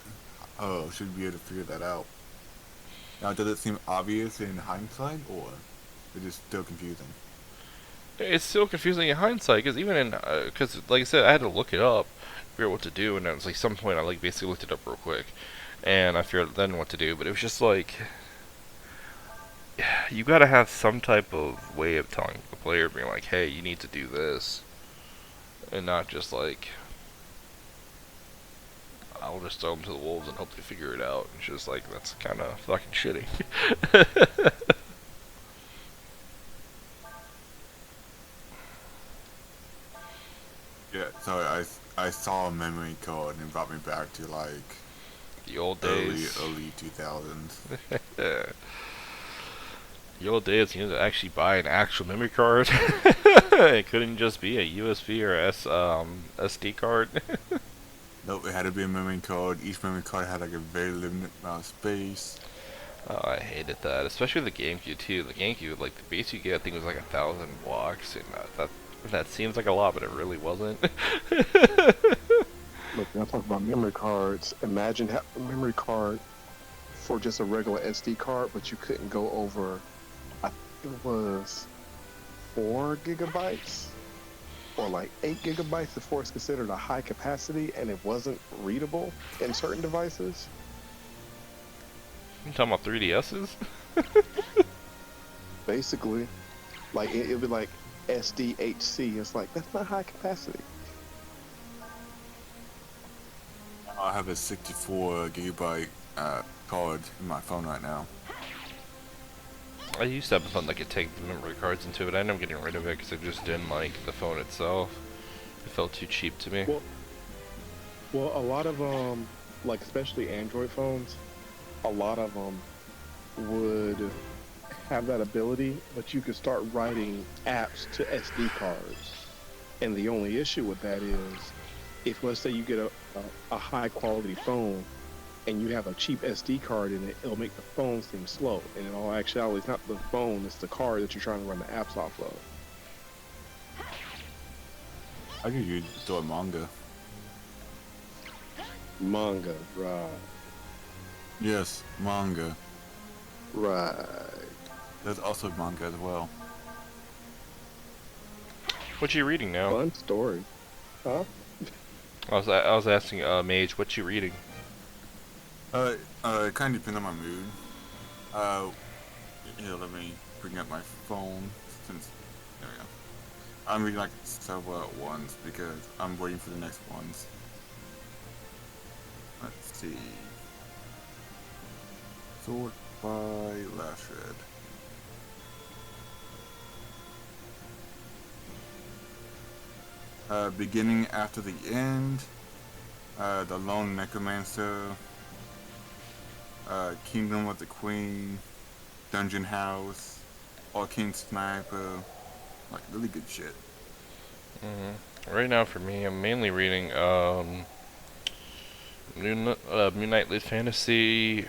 be able to figure that out? Now, does it seem obvious in hindsight, or is it still confusing? It's still confusing in hindsight, because even in, because like I said, I had to look it up, figure out what to do, and it was like some point I basically looked it up real quick, and I figured out then what to do, but it was just like, you gotta have some type of way of telling the player, being like, hey, you need to do this, and not just like, I'll just throw them to the wolves and hope they figure it out. It's just like, that's kind of fucking shitty. Yeah, so I saw a memory card and it brought me back to like The old days. early 2000s. The old days, you had to actually buy an actual memory card. It couldn't just be a USB or SD card. Nope, it had to be a memory card. Each memory card had like a very limited amount of space. Oh, I hated that, especially the GameCube too. The GameCube, like the base you get, I think was like 1,000 blocks, and that seems like a lot, but it really wasn't. Look, when I talk about memory cards, imagine having a memory card for just a regular SD card, but you couldn't go over, I think it was 4 gigabytes or like 8 gigabytes before it's considered a high capacity, and it wasn't readable in certain devices. You talking about 3DSs? Basically, like it would be like SDHC. It's like, that's not high capacity. I have a 64 gigabyte card in my phone right now. I used to have a phone that could take the memory cards into it. I ended up getting rid of it because I just didn't like the phone itself. It felt too cheap to me. Well, a lot of like especially Android phones, a lot of them would have that ability, but you could start writing apps to SD cards. And the only issue with that is, if let's say you get a high quality phone and you have a cheap SD card in it, it'll make the phone seem slow. And in all actuality, it's not the phone, it's the card that you're trying to run the apps off of. I could use store manga. Manga, right. Yes, manga. Right. There's also manga as well. What you reading now? Fun story. Huh? I was asking Mage, what you reading? It kind of depends on my mood. Here, let me bring up my phone since there we go. I'm reading like several at once because I'm waiting for the next ones. Let's see. Sort by Last Red. Beginning After the End, The Lone Necromancer, Kingdom of the Queen, Dungeon House, Arcane Sniper, like really good shit. Right now, for me, I'm mainly reading Moonlight Lit Fantasy.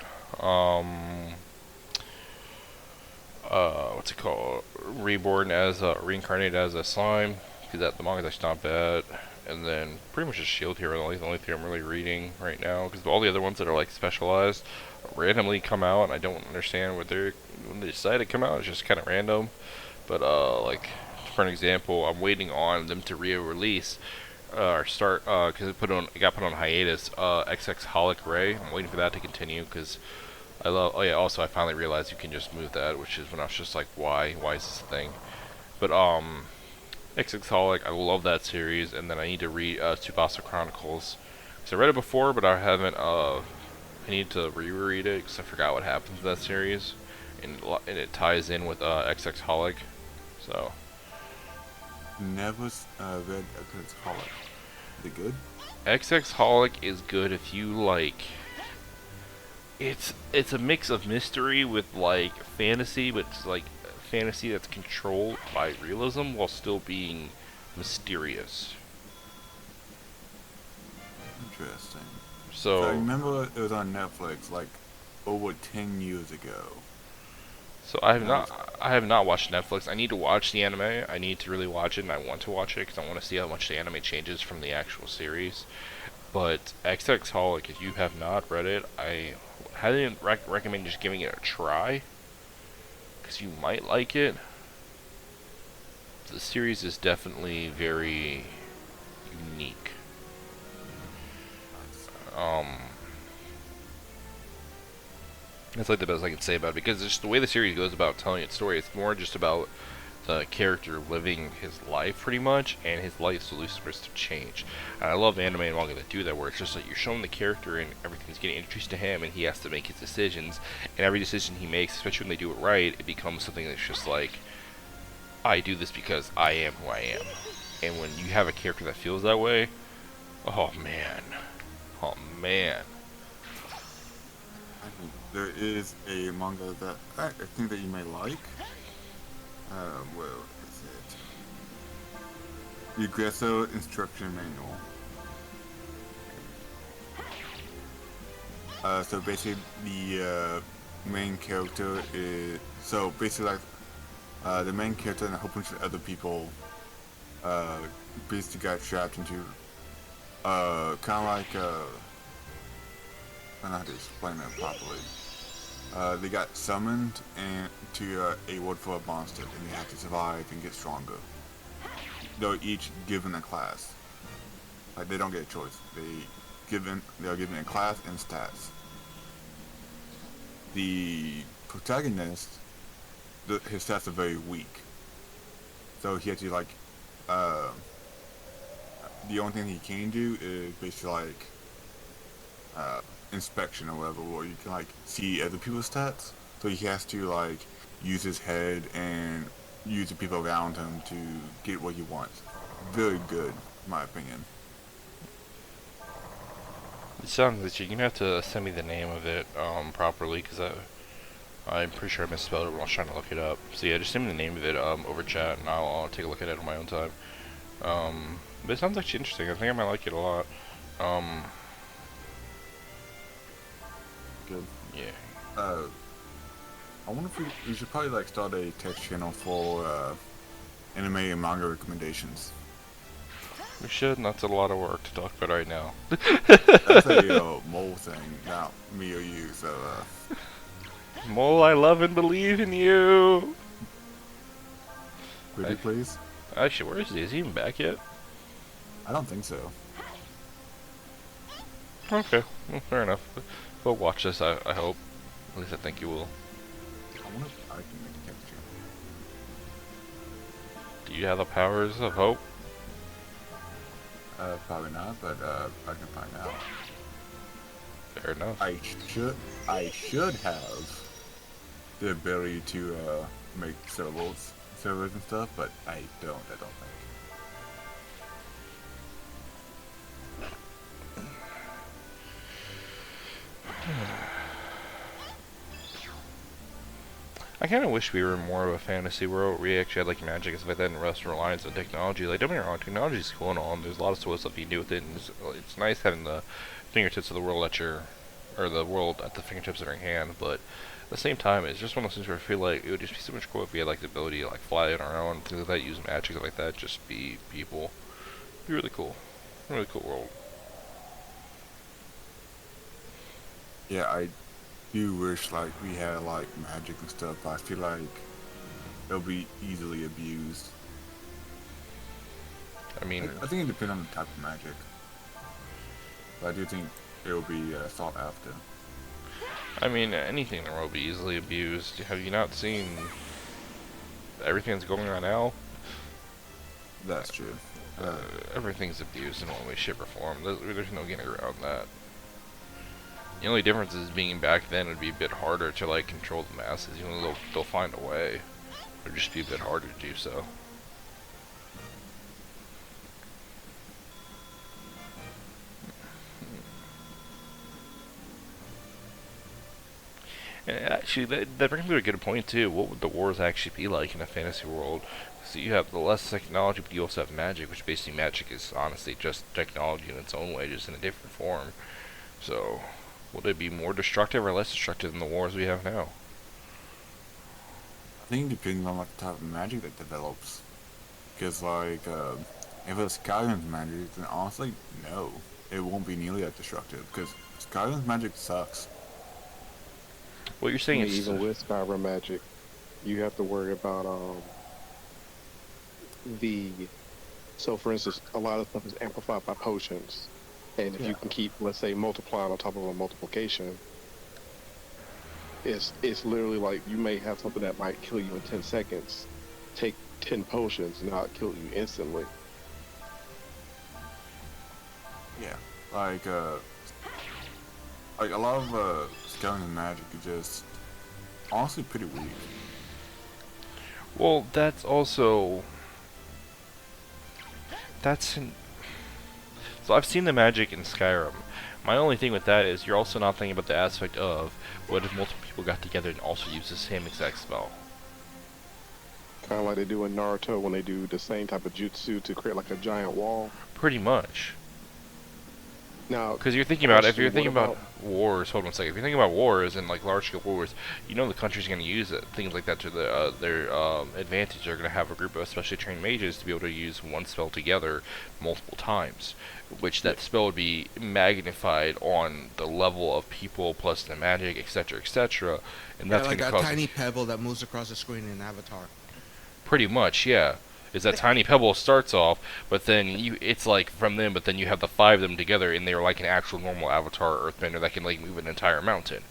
What's it called? Reborn as reincarnated as a slime. Because that the manga's actually not bad. And then pretty much just Shield Hero, the only thing I'm really reading right now. Because all the other ones that are like specialized randomly come out, and I don't understand when they decide to come out. It's just kind of random. But like for an example, I'm waiting on them to re-release or start because it got put on hiatus. XX Holic Ray. I'm waiting for that to continue because I love. Oh yeah. Also, I finally realized you can just move that, which is when I was just like, why is this a thing? But XX Holic, I love that series, and then I need to read Tsubasa Chronicles. Because I read it before, but I haven't. I need to reread it because I forgot what happens in that series, and it ties in with XX Holic. So. Never read XX Holic. Is it good? XX Holic is good if you like. It's a mix of mystery with like fantasy, but it's like fantasy that's controlled by realism while still being mysterious. Interesting. So I remember it was on Netflix like over 10 years ago. So I have not watched Netflix. I need to watch the anime. I need to really watch it, and I want to watch it because I want to see how much the anime changes from the actual series. But XX Holic, if you have not read it, I highly recommend just giving it a try because you might like it. The series is definitely very unique. That's like the best I can say about it because just the way the series goes about telling its story, it's more just about the character living his life pretty much, and his life slowly starts to change. And I love anime and manga that do that, where it's just like you're showing the character and everything's getting introduced to him, and he has to make his decisions. And every decision he makes, especially when they do it right, it becomes something that's just like, I do this because I am who I am. And when you have a character that feels that way, oh man. There is a manga that I think that you may like. Where is it? Regresso Instruction Manual. So basically, the main character is the main character and a whole bunch of other people basically got trapped into kind of like I don't know how to explain that properly. They got summoned to a world full of monsters, and they have to survive and get stronger. They're each given a class. Like they don't get a choice. They are given a class and stats. The protagonist, his stats are very weak. So he has to like, the only thing he can do is basically like, inspection or whatever, where you can like see other people's stats. So he has to like use his head and use the people around him to get what he wants. Very good, in my opinion. sounds that you're gonna have to send me the name of it properly, because I'm pretty sure I misspelled it when I was trying to look it up. So yeah, just send me the name of it over chat, and I'll take a look at it on my own time. But it sounds actually interesting. I think I might like it a lot. Good. Yeah. I wonder if we should probably like start a text channel for anime and manga recommendations. We should, and that's a lot of work to talk about right now. That's a mole thing, not me or you. So Mole, I love and believe in you! would you please? Actually, where is he? Is he even back yet? I don't think so. Okay, well, fair enough. We'll watch this, I hope. At least I think you will. I wonder if I can make a text channel. Do you have the powers of hope? Probably not, but I can find out. Fair enough. I should have the ability to make servers and stuff, but I don't think. I kind of wish we were more of a fantasy world where we actually had like magic and stuff like that, and less reliance on technology. Like, don't get me wrong, technology's cool and all, and there's a lot of sort of stuff you can do with it, and it's nice having the fingertips of the world at your, or the world at the fingertips of your hand. But at the same time, it's just one of those things where I feel like it would just be so much cool if we had like the ability to like fly on our own, things like that, use magic, stuff like that, just be people. It'd be really cool, really cool world. Yeah, I do wish like we had like magic and stuff, but I feel like it'll be easily abused. I mean, I think it depends on the type of magic, but I do think it'll be sought after. anything in the world will be easily abused. Have you not seen everything that's going on now? That's true. Everything's abused in one way, shape, or form. There's no getting around that. The only difference is being back then would be a bit harder to like control the masses. Even though they'll find a way, it would just be a bit harder to do so. And actually, that brings me to a good point too. What would the wars actually be like in a fantasy world? So you have the less technology, but you also have magic, which basically magic is honestly just technology in its own way, just in a different form. So, would it be more destructive or less destructive than the wars we have now? I think it depends on like the type of magic that develops. Because like if it's Skyrim's magic, then honestly, no, it won't be nearly that destructive. Because Skyrim's magic sucks. What you're saying is even with Skyrim magic, you have to worry about so for instance, a lot of stuff is amplified by potions. And if you can keep, let's say, multiplying on top of a multiplication, it's literally like you may have something that might kill you in 10 seconds. Take 10 potions and not kill you instantly. Yeah, like a lot of Skyrim magic is just honestly pretty weak. well, that's also so I've seen the magic in Skyrim. My only thing with that is you're also not thinking about the aspect of what if multiple people got together and also used the same exact spell. Kind of like they do in Naruto when they do the same type of jutsu to create like a giant wall. Pretty much. Now, Because you're thinking about, if question, you're thinking what about wars, hold on a second. If you're thinking about wars and like large scale wars, you know the country's going to use it, things like that to their advantage. They're going to have a group of especially trained mages to be able to use one spell together multiple times, which that spell would be magnified on the level of people plus the magic, etc., etc. And that's like going a to cause tiny pebble that moves across the screen in Avatar. pretty much, yeah. Is that tiny pebble starts off, but then it's like from them, but then you have the 5 of them together, and they're like an actual normal Avatar Earthbender that can like move an entire mountain.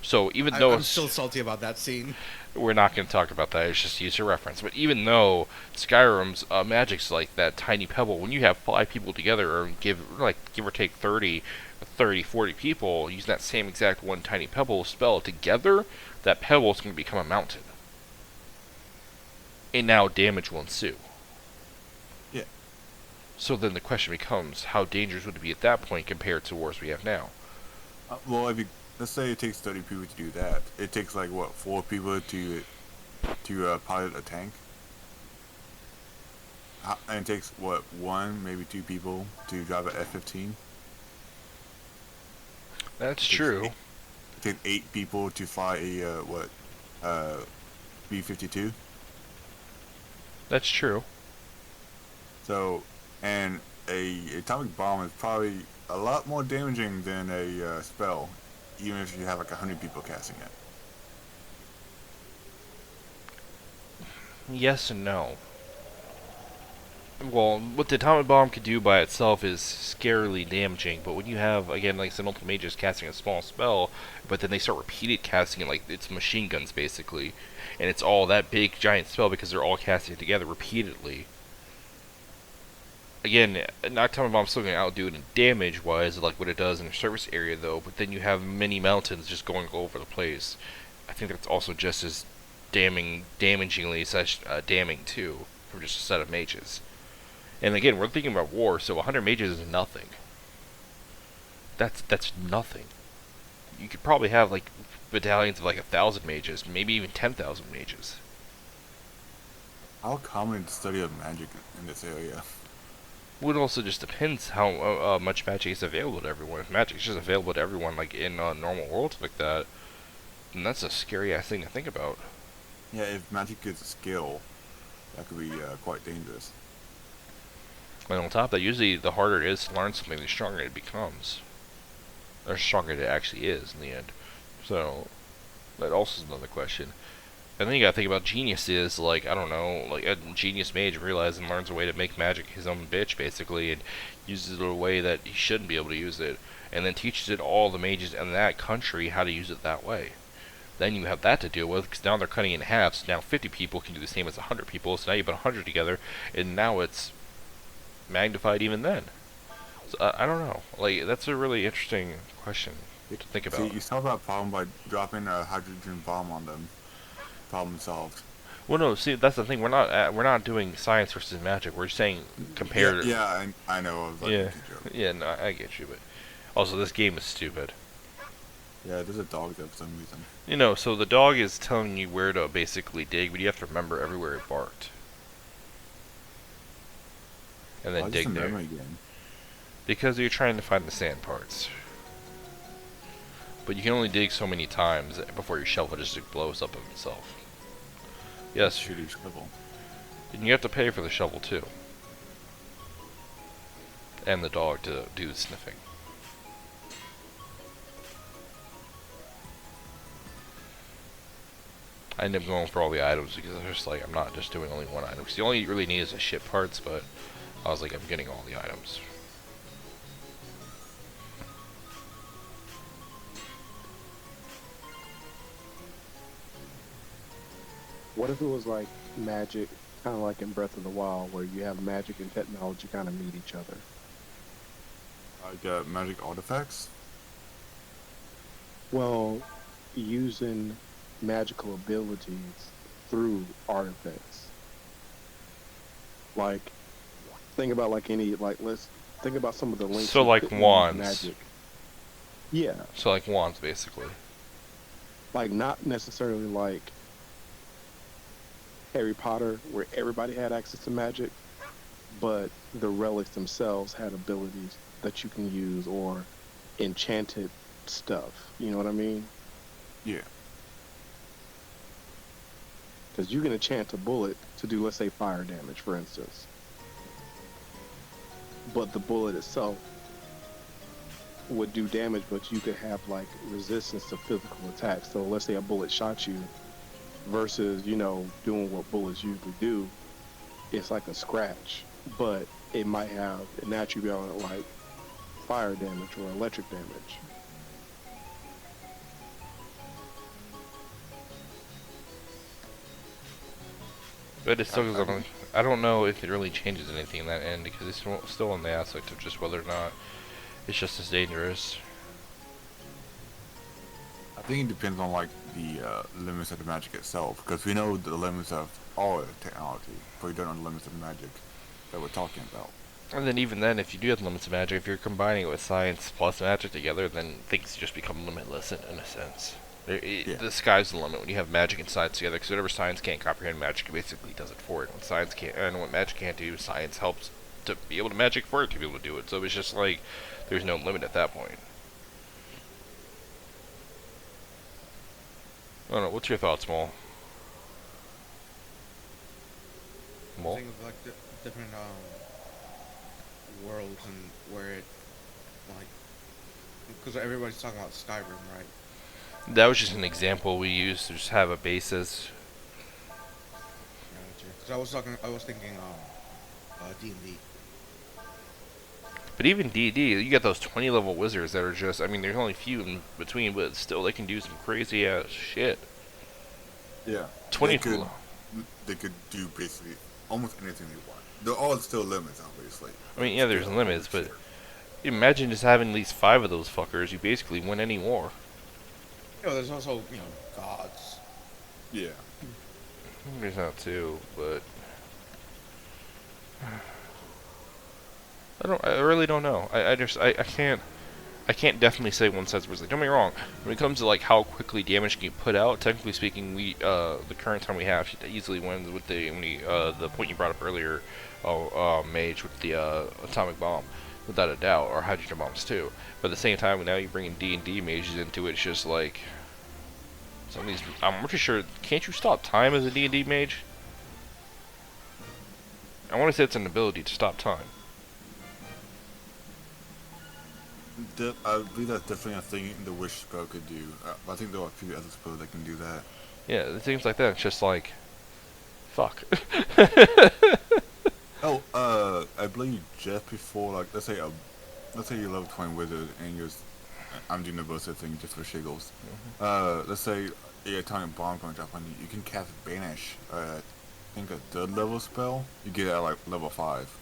So even though I'm still salty about that scene. we're not going to talk about that, it's just used a reference. But even though Skyrim's magic's like that tiny pebble, when you have 5 people together, or give or take 30, 40 people using that same exact one tiny pebble spell together, that pebble is going to become a mountain. And now damage will ensue. Yeah. So then the question becomes, how dangerous would it be at that point compared to wars we have now? Well, if you let's say it takes 30 people to do that, it takes like what 4 people to pilot a tank, and it takes what 1 maybe 2 people to drive an F-15. That's It's true. It takes 8 people to fly a B-52. That's true. So, and a atomic bomb is probably a lot more damaging than a spell, even if you have like 100 people casting it. Yes and no. Well, what the atomic bomb could do by itself is scarily damaging, but when you have, again, like some multiple mages casting a small spell, but then they start repeated casting it like it's machine guns basically, and it's all that big giant spell because they're all casting it together repeatedly. Again, an atomic bomb's still going to outdo it in damage-wise, like what it does in a surface area, though, but then you have many mountains just going all over the place. I think that's also just as damagingly such damning, too, from just a set of mages. And again, we're thinking about war, so 100 mages is nothing. That's nothing. You could probably have, like, battalions of, like, 1,000 mages, maybe even 10,000 mages. How common is the study of magic in this area? Well, it also just depends how much magic is available to everyone. If magic is just available to everyone, like in normal worlds like that, then that's a scary ass thing to think about. Yeah, if magic is a skill, that could be quite dangerous. And on top of that, usually the harder it is to learn something, the stronger it becomes. Or stronger it actually is in the end. So, that also is another question. And then you gotta think about geniuses, like, I don't know, like a genius mage realizes and learns a way to make magic his own bitch, basically, and uses it in a way that he shouldn't be able to use it, and then teaches it all the mages in that country how to use it that way. Then you have that to deal with, because now they're cutting it in half, so now 50 people can do the same as 100 people, so now you put 100 together, and now it's magnified even then. So, I don't know. Like, that's a really interesting question to think about. See, you solve that problem by dropping a hydrogen bomb on them. Problem solved. Well, no, see, that's the thing. We're not doing science versus magic. We're just saying compare. Yeah, I know. I was like, Yeah. making a joke. Yeah, no, I get you, but also this game is stupid. Yeah, there's a dog there for some reason. You know, so the dog is telling you where to basically dig, but you have to remember everywhere it barked, and then Why is dig this a there memory game? because you're trying to find the sand parts. But you can only dig so many times before your shovel just blows up of itself. Yes, Shitty shovel. and you have to pay for the shovel too, and the dog to do the sniffing. I end up going for all the items because I was just like, I'm not just doing only one item. Because the only you really need is the ship parts, but I was like, I'm getting all the items. What if it was like magic, kind of like in Breath of the Wild, where you have magic and technology kind of meet each other? Like magic artifacts? Well, using magical abilities through artifacts. Like, think about like any, like, let's think about some of the links. So you like couldn't use wands. Magic. Yeah, So like wands, basically. like not necessarily like Harry Potter, where everybody had access to magic, but the relics themselves had abilities that you can use, or enchanted stuff. You know what I mean? Yeah. Because you can enchant a bullet to do, let's say, fire damage, for instance. But the bullet itself would do damage, but you could have like resistance to physical attacks. So let's say a bullet shot you versus, you know, doing what bullets usually do. It's like a scratch, but it might have an attribute on it like fire damage or electric damage. But it still doesn't. I don't know if it really changes anything in that end because it's still on the aspect of just whether or not it's just as dangerous. I think it depends on like the limits of the magic itself, because we know the limits of all the technology, but we don't know the limits of magic that we're talking about. And then even then, if you do have limits of magic, if you're combining it with science plus magic together, then things just become limitless in a sense. Yeah. The sky's the limit when you have magic and science together, because whatever science can't comprehend, magic basically does it for it. When science can't, and what magic can't do, science helps to be able to magic for it to be able to do it. So it's just like there's no limit at that point. I don't know. What's your thoughts, Maul? Maul? Think of like different worlds and where it like because everybody's talking about Skyrim, right? That was just an example we used to just have a basis. Because I was thinking D&D. But even D&D, you got those 20 level wizards that are just, I mean, there's only a few in between, but still they can do some crazy ass shit. Yeah. 20 They could do basically almost anything they want. There are still limits, obviously. I mean, yeah, there's limits, but imagine just having at least 5 of those fuckers, you basically win any war. There's also gods. Yeah. There's not 2, but I really don't know. I can't definitely say one size versus. Don't get me wrong. When it comes to like how quickly damage can be put out, technically speaking, the current time we have easily wins with the point you brought up earlier, mage with the atomic bomb, without a doubt, or hydrogen bombs too. But at the same time, now you're bringing D&D mages into it. It's just like some of these. I'm pretty sure. Can't you stop time as a D&D mage? I want to say it's an ability to stop time. I believe that's definitely a thing the wish spell could do. I think there are a few other spells that can do that. Yeah, things like that. It's just like, fuck. Oh, I believe just before, like, let's say you're level 20 wizard and I'm doing the Bosa thing just for shiggles. Let's say a atomic bomb comes up on you. You can cast Banish. I think a third level spell. You get it at like level 5.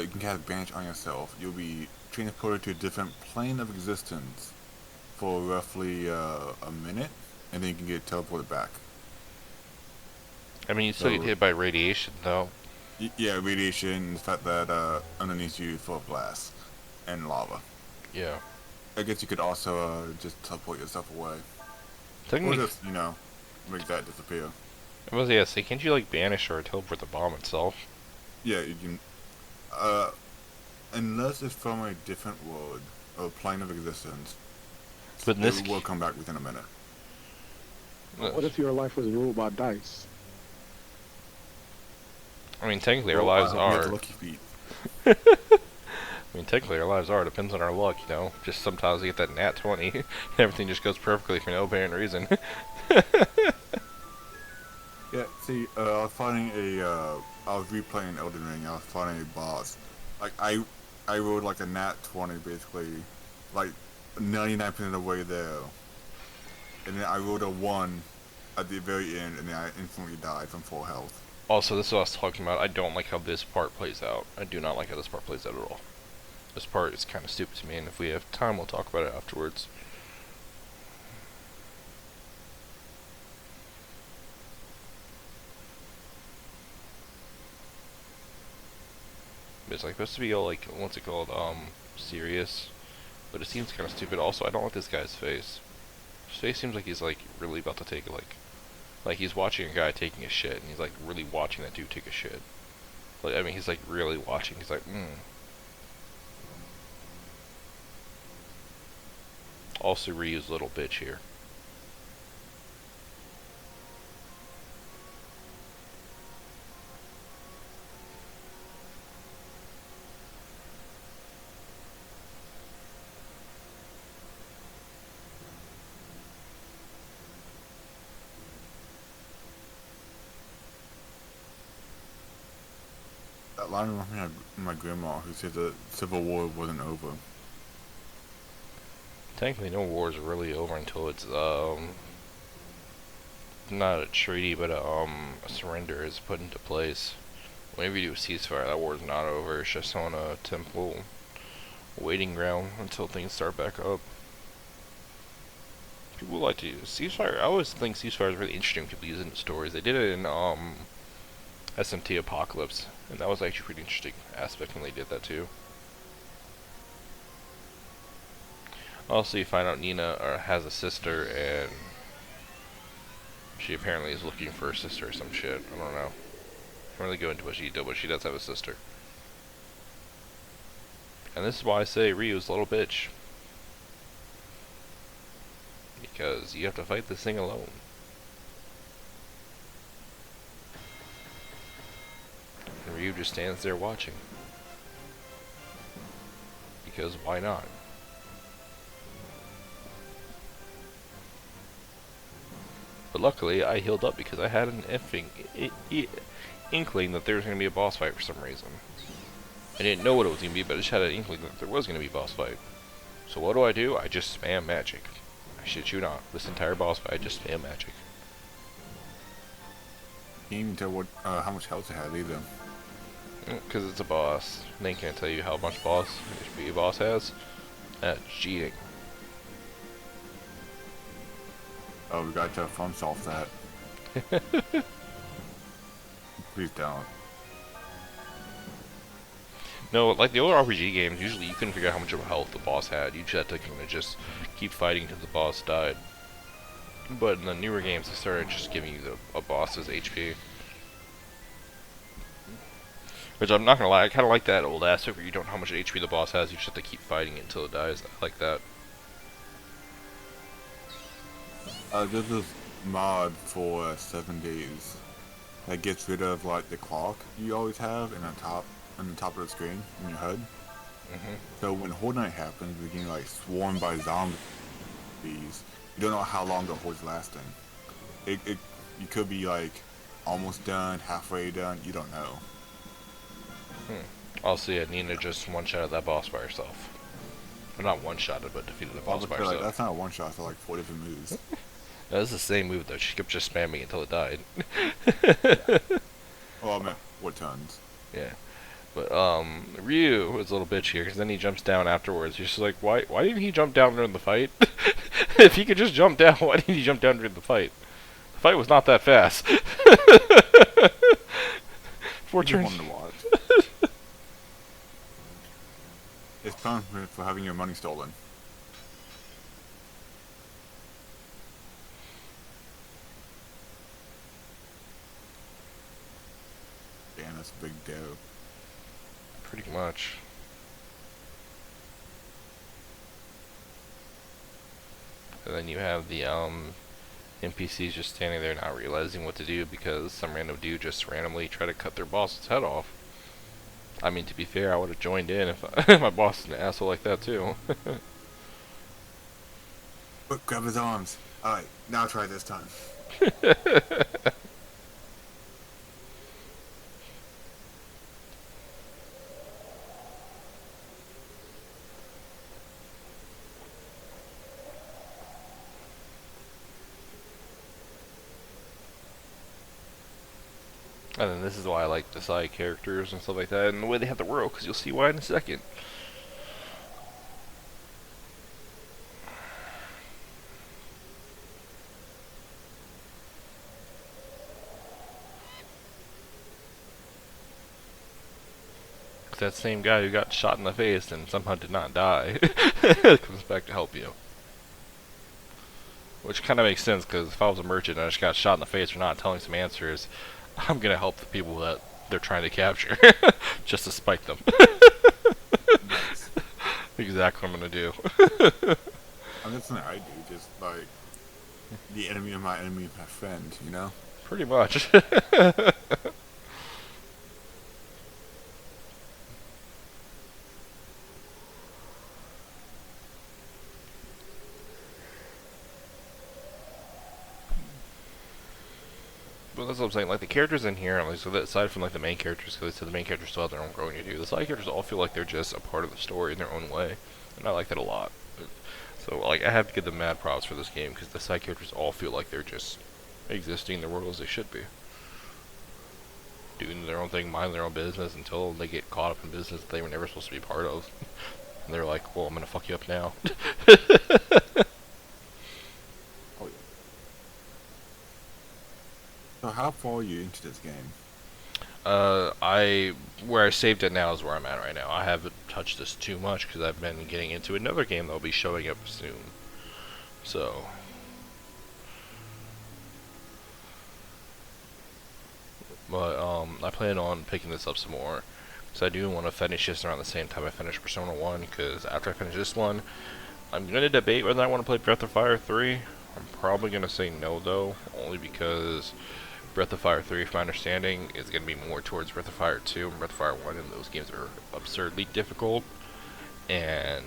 You can cast Banish on yourself. You'll be transported to a different plane of existence for roughly a minute, and then you can get teleported back. I mean, you still get hit by radiation, though. Yeah, radiation, the fact that underneath you is full of glass and lava. Yeah. I guess you could also just teleport yourself away. Or Technically, just, make that disappear. I was gonna say, can't you like banish or teleport the bomb itself? Yeah, you can. Unless it's from a different world or plane of existence, But in this it will come back within a minute. What if your life was ruled by dice? I mean, technically, our Well, lives you have are. the lucky feet. I mean, technically, our lives are. Depends on our luck, you know. Just sometimes we get that nat 20, and everything just goes perfectly for no apparent reason. Yeah, see, I was replaying Elden Ring. I was fighting a boss. Like I rolled like a nat 20, basically, like 99% of the way there, and then I rolled a 1 at the very end, and then I instantly died from full health. Also, this is what I was talking about. I don't like how this part plays out. I do not like how this part plays out at all. This part is kind of stupid to me, and if we have time, we'll talk about it afterwards. It's like supposed to be all like, what's it called, serious, but it seems kind of stupid. Also, I don't like this guy's face. His face seems like he's like really about to take like he's watching a guy taking a shit, and he's like really watching that dude take a shit. Like, I mean, he's like really watching. He's like, Also reuse little bitch here. That line reminds me of my grandma, who said the Civil War wasn't over. Technically, no war is really over until it's not a treaty, but a surrender is put into place. Whenever you do a ceasefire, that war is not over. It's just on a temporal waiting ground until things start back up. People like to use ceasefire. I always think ceasefire is really interesting when people use it in stories. They did it in SMT Apocalypse. And that was actually a pretty interesting aspect when they did that too. Also, you find out Nina has a sister, and she apparently is looking for her sister or some shit. I don't know. I don't really go into what she did, but she does have a sister. And this is why I say Ryu's a little bitch. Because you have to fight this thing alone. And Ryu just stands there watching. Because why not? But luckily, I healed up because I had an inkling that there was going to be a boss fight for some reason. I didn't know what it was going to be, but I just had an inkling that there was going to be a boss fight. So what do? I just spam magic. I shit you not. This entire boss fight, I just spam magic. Can't even tell what how much health it had either. Because it's a boss. They can't tell you how much HP a boss has. That's cheating. Oh, we gotta tell Fun Solve that. Please don't. No, like the older RPG games, usually you couldn't figure out how much of a health the boss had. You just had to kind of just keep fighting until the boss died. But in the newer games, they started just giving you a boss's HP. Which I'm not gonna lie, I kind of like that old aspect where you don't know how much HP the boss has. You just have to keep fighting it until it dies. I like that. There's this mod for 7 days that gets rid of like the clock you always have on the top of the screen in your HUD. So when Horde Night happens, you're getting like swarmed by zombies. You don't know how long the horde's lasting. You could be like almost done, halfway done. You don't know. Also, yeah, Nina just one-shotted that boss by herself. Well, not one-shotted, but defeated the boss by herself. That's not a one shot. It's like 4 different moves. No, this is the same move though. She kept just spamming until it died. Oh, I meant what tons. Yeah. But Ryu is a little bitch here because then he jumps down afterwards. You're just like, why didn't he jump down during the fight? If he could just jump down, why didn't he jump down during the fight? The fight was not that fast. Four turns. Fun to watch. It's punishment for having your money stolen. Damn, that's a big dough. Pretty much. And then you have the NPCs just standing there not realizing what to do because some random dude just randomly tried to cut their boss's head off. I mean, to be fair, I would have joined in if my boss was an asshole like that too. Look, grab his arms. Alright, now try this time. And then this is why I like the side characters and stuff like that, and the way they have the world, because you'll see why in a second. That same guy who got shot in the face and somehow did not die comes back to help you. Which kind of makes sense, because if I was a merchant and I just got shot in the face for not telling some answers, I'm going to help the people that they're trying to capture, just to spite them. Nice. Exactly what I'm going to do. I mean, that's something I do, just like, the enemy of my enemy is my friend, you know? Pretty much. But that's what I'm saying. Like the characters in here, like, so that aside from like the main characters, because they said the main characters still have their own growing to do. The side characters all feel like they're just a part of the story in their own way, and I like that a lot. So like I have to give them mad props for this game because the side characters all feel like they're just existing in the world as they should be, doing their own thing, minding their own business until they get caught up in business that they were never supposed to be part of. And they're like, "Well, I'm gonna fuck you up now." Oh, yeah. So how far are you into this game? where I saved it now is where I'm at right now. I haven't touched this too much because I've been getting into another game that'll be showing up soon. So, but I plan on picking this up some more because I do want to finish this around the same time I finish Persona 1. Because after I finish this one, I'm gonna debate whether I want to play Breath of Fire 3. I'm probably gonna say no though, only because Breath of Fire 3, from my understanding, is going to be more towards Breath of Fire 2 and Breath of Fire 1, and those games are absurdly difficult. And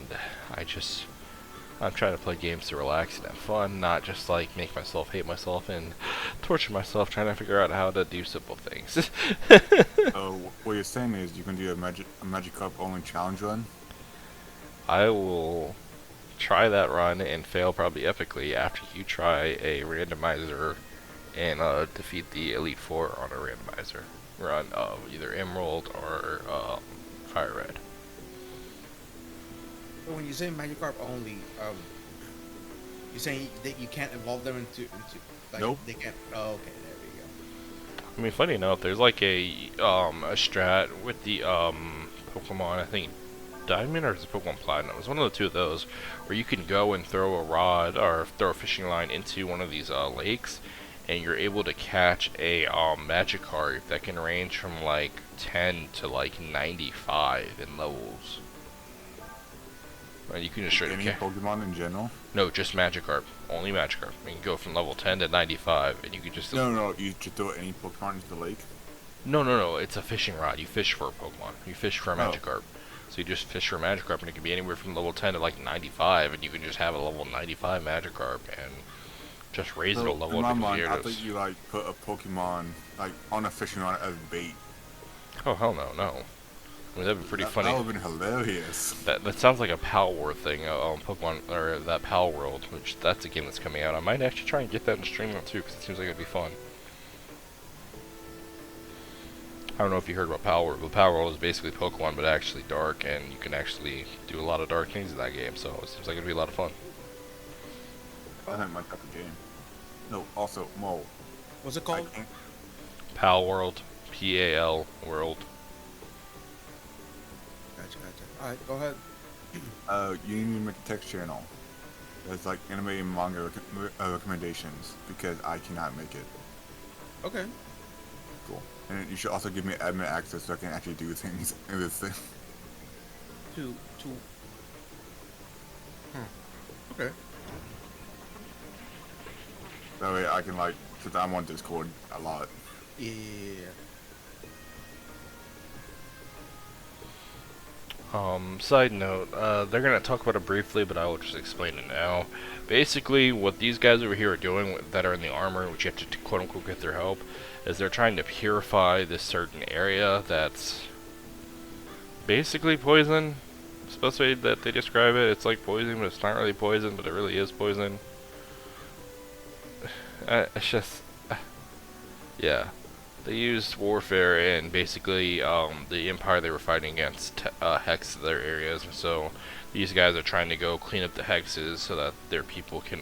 I'm trying to play games to relax and have fun, not just like make myself hate myself and torture myself trying to figure out how to do simple things. So what you're saying is you can do a Magikarp only challenge run? I will try that run and fail probably epically after you try a randomizer and defeat the Elite Four on a randomizer run of either Emerald or Fire Red. So when you say Magikarp only, you're saying that you can't evolve them into like Nope. they can't. Oh, okay, there we go. I mean, funny enough, there's like a strat with the Pokemon, I think Diamond or is it Pokemon Platinum? It's one of the two of those where you can go and throw a rod or throw a fishing line into one of these lakes, and you're able to catch a Magikarp that can range from like 10 to like 95 in levels. And you can just straight Any Pokemon in general? No, just Magikarp. Only Magikarp. You can go from level 10 to 95, and you can just No, you just throw any Pokemon into the lake? No. It's a fishing rod. You fish for a Pokemon. You fish for a Oh. Magikarp. So you just fish for a Magikarp, and it can be anywhere from level 10 to like 95, and you can just have a level 95 Magikarp and just raise it a level in my because mind, here I it thought is. you like put a Pokemon like on a fishing rod as bait. Oh hell no. I mean, that'd be pretty funny. That would have been hilarious. That sounds like a Pal War thing, Pokemon, or that Pal World, which that's a game that's coming out. I might actually try and get that and stream it too, because it seems like it'd be fun. I don't know if you heard about Pal World, but Pal World is basically Pokemon, but actually dark, and you can actually do a lot of dark things in that game, so it seems like it'd be a lot of fun. That ain't my type of game. No, also, Mo. What's it I called? can't- Pal World, P-A-L World. Gotcha. All right, go ahead. You need to make a text channel. There's like anime and manga recommendations because I cannot make it. Okay. Cool. And you should also give me admin access so I can actually do things in this thing. To. Okay. That way I can like, since I'm on Discord a lot. Yeah. Side note, they're gonna talk about it briefly, but I will just explain it now. Basically, what these guys over here are doing that are in the armor, which you have to quote unquote get their help, is they're trying to purify this certain area that's basically poison. It's supposed to be that they describe it. It's like poison, but it's not really poison, but it really is poison. It's just, yeah. They used warfare, and basically the Empire they were fighting against hexed their areas, and so these guys are trying to go clean up the hexes so that their people can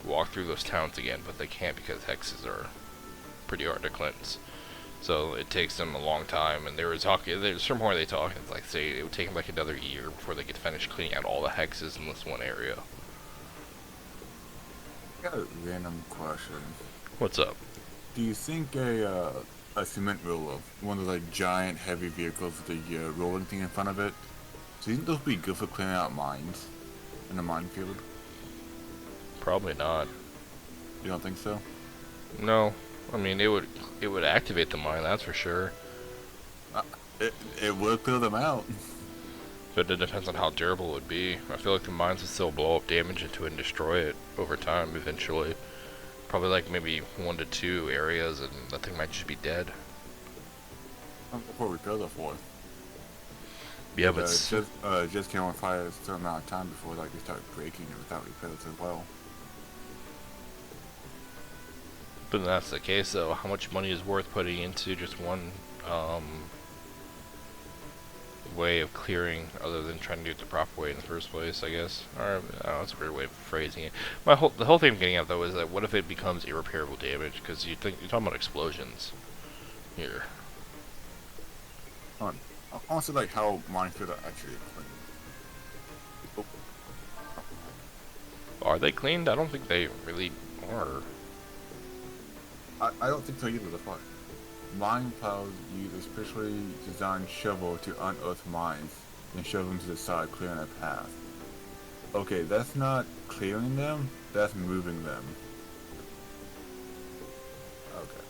walk through those towns again, but they can't because hexes are pretty hard to cleanse. So it takes them a long time, and they were talking, there's some more they talk, it's like say it would take them like another year before they could finish cleaning out all the hexes in this one area. Got a random question. What's up? Do you think a cement roller, one of those like giant heavy vehicles with the rolling thing in front of it, do you think those would be good for clearing out mines in a minefield? Probably not. You don't think so? No. I mean, it would activate the mine, that's for sure. It would clear them out. But it depends on how durable it would be. I feel like the mines would still blow up damage into it and destroy it over time eventually. Probably like maybe 1 to 2 areas, and that thing might just be dead. Before we repair the fourth. Yeah, but s- just came on fire a certain amount of time before like they start breaking it without repairs as well. but that's the case though. How much money is worth putting into just one way of clearing, other than trying to do it the proper way in the first place, I guess. Or, I don't know, it's a weird way of phrasing it. The whole thing I'm getting at though is that what if it becomes irreparable damage? Because you're talking about explosions. Here. I honestly like how minefields are actually clean. Are they cleaned? I don't think they really are. I don't think so either. The fuck. Mine plows use a specially designed shovel to unearth mines, then shove them to the side, clearing a path. Okay, that's not clearing them, that's moving them. Okay.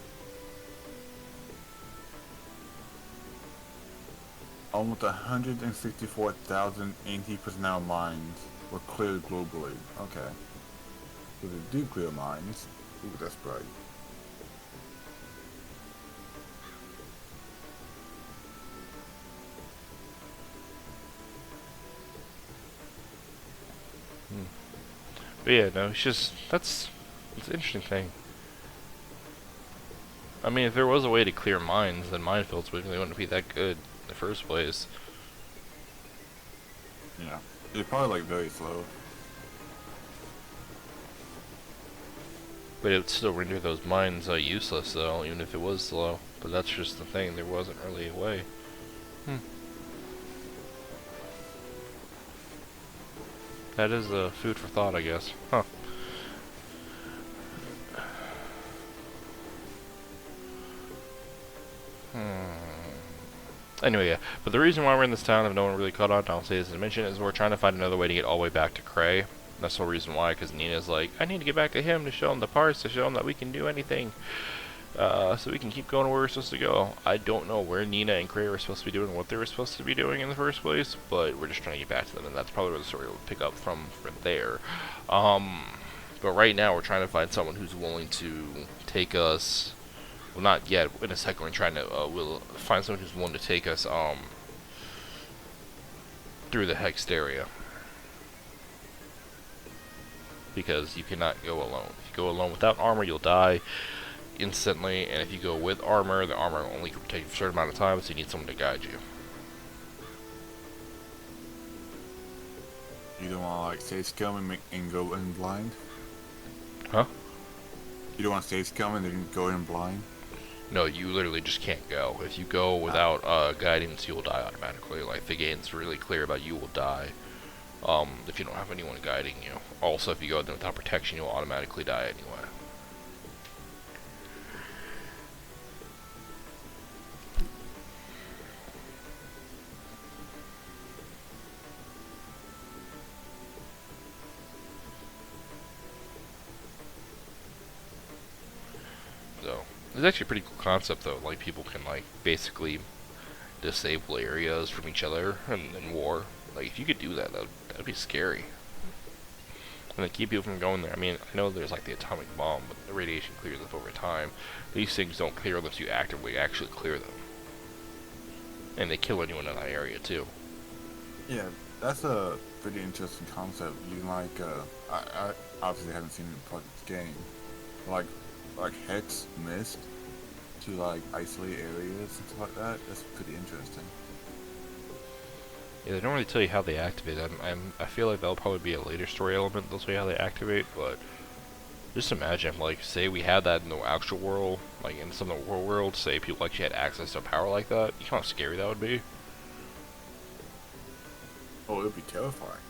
Almost 164,000 anti-personnel mines were cleared globally. Okay. So they do clear mines. Ooh, that's bright. But yeah, no, it's just, it's an interesting thing. I mean, if there was a way to clear mines, then minefields really wouldn't be that good in the first place. Yeah. It's probably like very slow. But it would still render those mines useless, though, even if it was slow. But that's just the thing, there wasn't really a way. That is food for thought, I guess. Huh. Anyway, yeah. But the reason why we're in this town, if no one really caught on, I'll say this as I mentioned, is we're trying to find another way to get all the way back to Cray. That's the reason why, because Nina's like, I need to get back to him to show him the parts, to show him that we can do anything. So we can keep going where we're supposed to go. I don't know where Nina and Cray were supposed to be doing, what they were supposed to be doing in the first place, but we're just trying to get back to them, and that's probably where the story will pick up from there. But right now we're trying to find someone who's willing to take us, well, not yet, in a second we're trying to, we'll find someone who's willing to take us, through the Hexed area. Because you cannot go alone. If you go alone without armor, you'll die instantly, and if you go with armor, the armor will only take a certain amount of time, so you need someone to guide you. You don't want to like stay scum and go in blind? Huh? You don't want to stay scum and then go in blind? No, you literally just can't go. If you go without guidance, you will die automatically. Like, the game's really clear about you will die if you don't have anyone guiding you. Also, if you go there without protection, you'll automatically die anyway. So, it's actually a pretty cool concept though. Like, people can like basically disable areas from each other in war. Like, if you could do that, that'd be scary. And then keep people from going there. I mean, I know there's like the atomic bomb, but the radiation clears up over time. These things don't clear unless you actively actually clear them. And they kill anyone in that area too. Yeah, that's a pretty interesting concept. You like, I obviously haven't seen it part of the game. Like Hex Mist to like isolate areas and stuff like that. That's pretty interesting. Yeah, they don't really tell you how they activate. I feel like that'll probably be a later story element. They'll tell you how they activate, but just imagine, like, say we had that in the actual world, like in some of the real world. Say people actually had access to power like that. You know how scary that would be. Oh, it would be terrifying.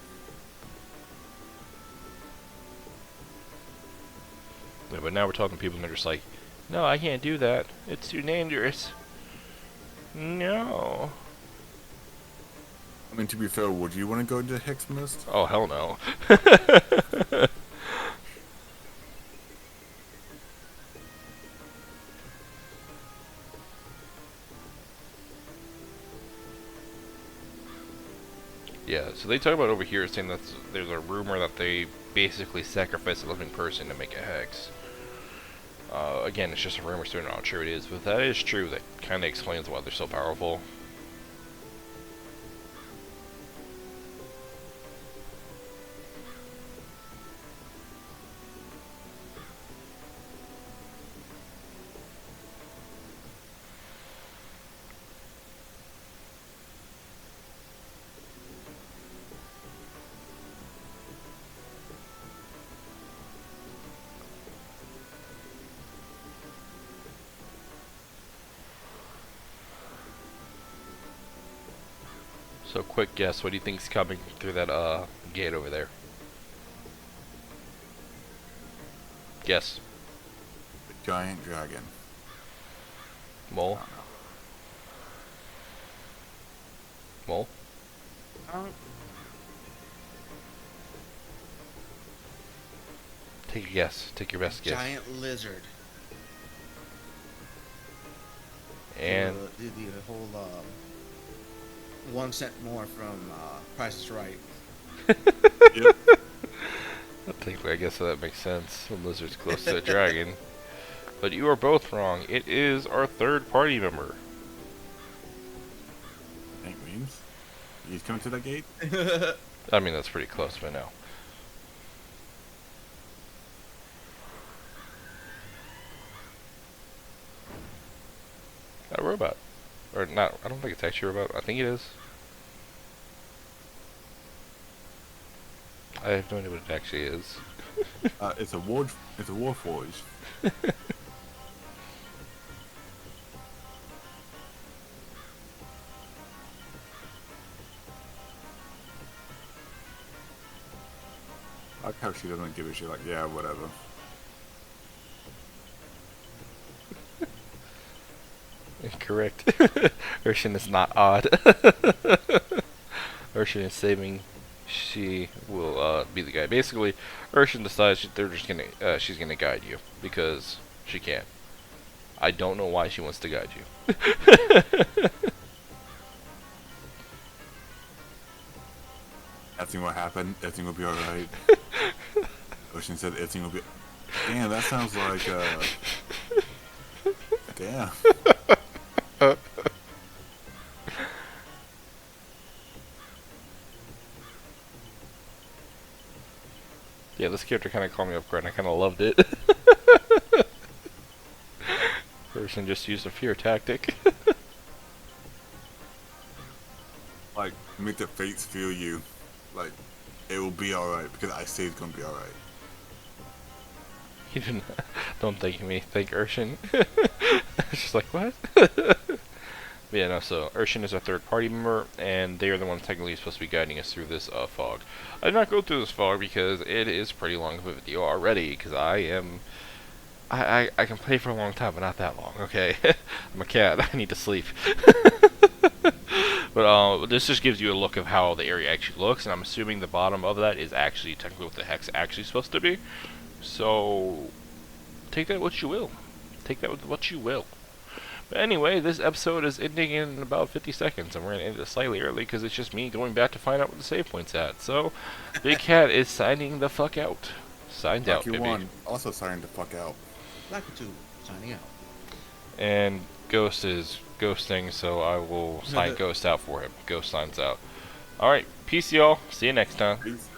Yeah, but now we're talking to people and they're just like, no, I can't do that. It's too dangerous. No. I mean, to be fair, would you want to go into Hex Mist? Oh, hell no. Yeah, so they talk about over here saying that there's a rumor that they basically sacrifice a living person to make a hex. Again, it's just a rumor, so I'm not how true it is, but if that is true, that kind of explains why they're so powerful. So, quick guess. What do you think's coming through that gate over there? Guess. Giant dragon. Mole. Mole. Take a guess. Take your best guess. Giant lizard. And the whole 1 cent more from Price is Right. Yep. I guess that makes sense. The lizard's close to a dragon. But you are both wrong. It is our third party member. Hank Weems? He's coming to that gate? I mean, that's pretty close by now. A robot. Or not, I don't think it's actually a robot. I think it is. I have no idea what it actually is. It's a Warforged. I like how she doesn't give a shit, like, yeah, whatever. Incorrect. Urshan is not odd. Urshan is saving. She will be the guy. Basically, Urshan decides they're just gonna she's gonna guide you because she can. I don't know why she wants to guide you. Everything will happen. Everything will be alright. Ocean said everything will be. Damn, that sounds like damn. Yeah, this character kind of caught me off guard, and I kind of loved it. Person just used a fear tactic. Like, make the fates feel you. Like, it will be alright because I say it's gonna be alright. He didn't. Don't thank me. Thank Urshan. It's just like, what? But yeah, no, so Urshan is our third party member, and they are the ones technically supposed to be guiding us through this fog. I did not go through this fog because it is pretty long of a video already, because I can play for a long time, but not that long, okay? I'm a cat, I need to sleep. But this just gives you a look of how the area actually looks, and I'm assuming the bottom of that is actually technically what the hex actually supposed to be. So, take that what you will. Take that with what you will. But anyway, this episode is ending in about 50 seconds, and we're going to end it slightly early because it's just me going back to find out what the save point's at. So, Big Cat is signing the fuck out. Signed out, Lucky baby. One also signing the fuck out. Lucky 2 signing out. And Ghost is ghosting, so I will sign Ghost out for him. Ghost signs out. Alright, peace y'all. See you next time. Peace.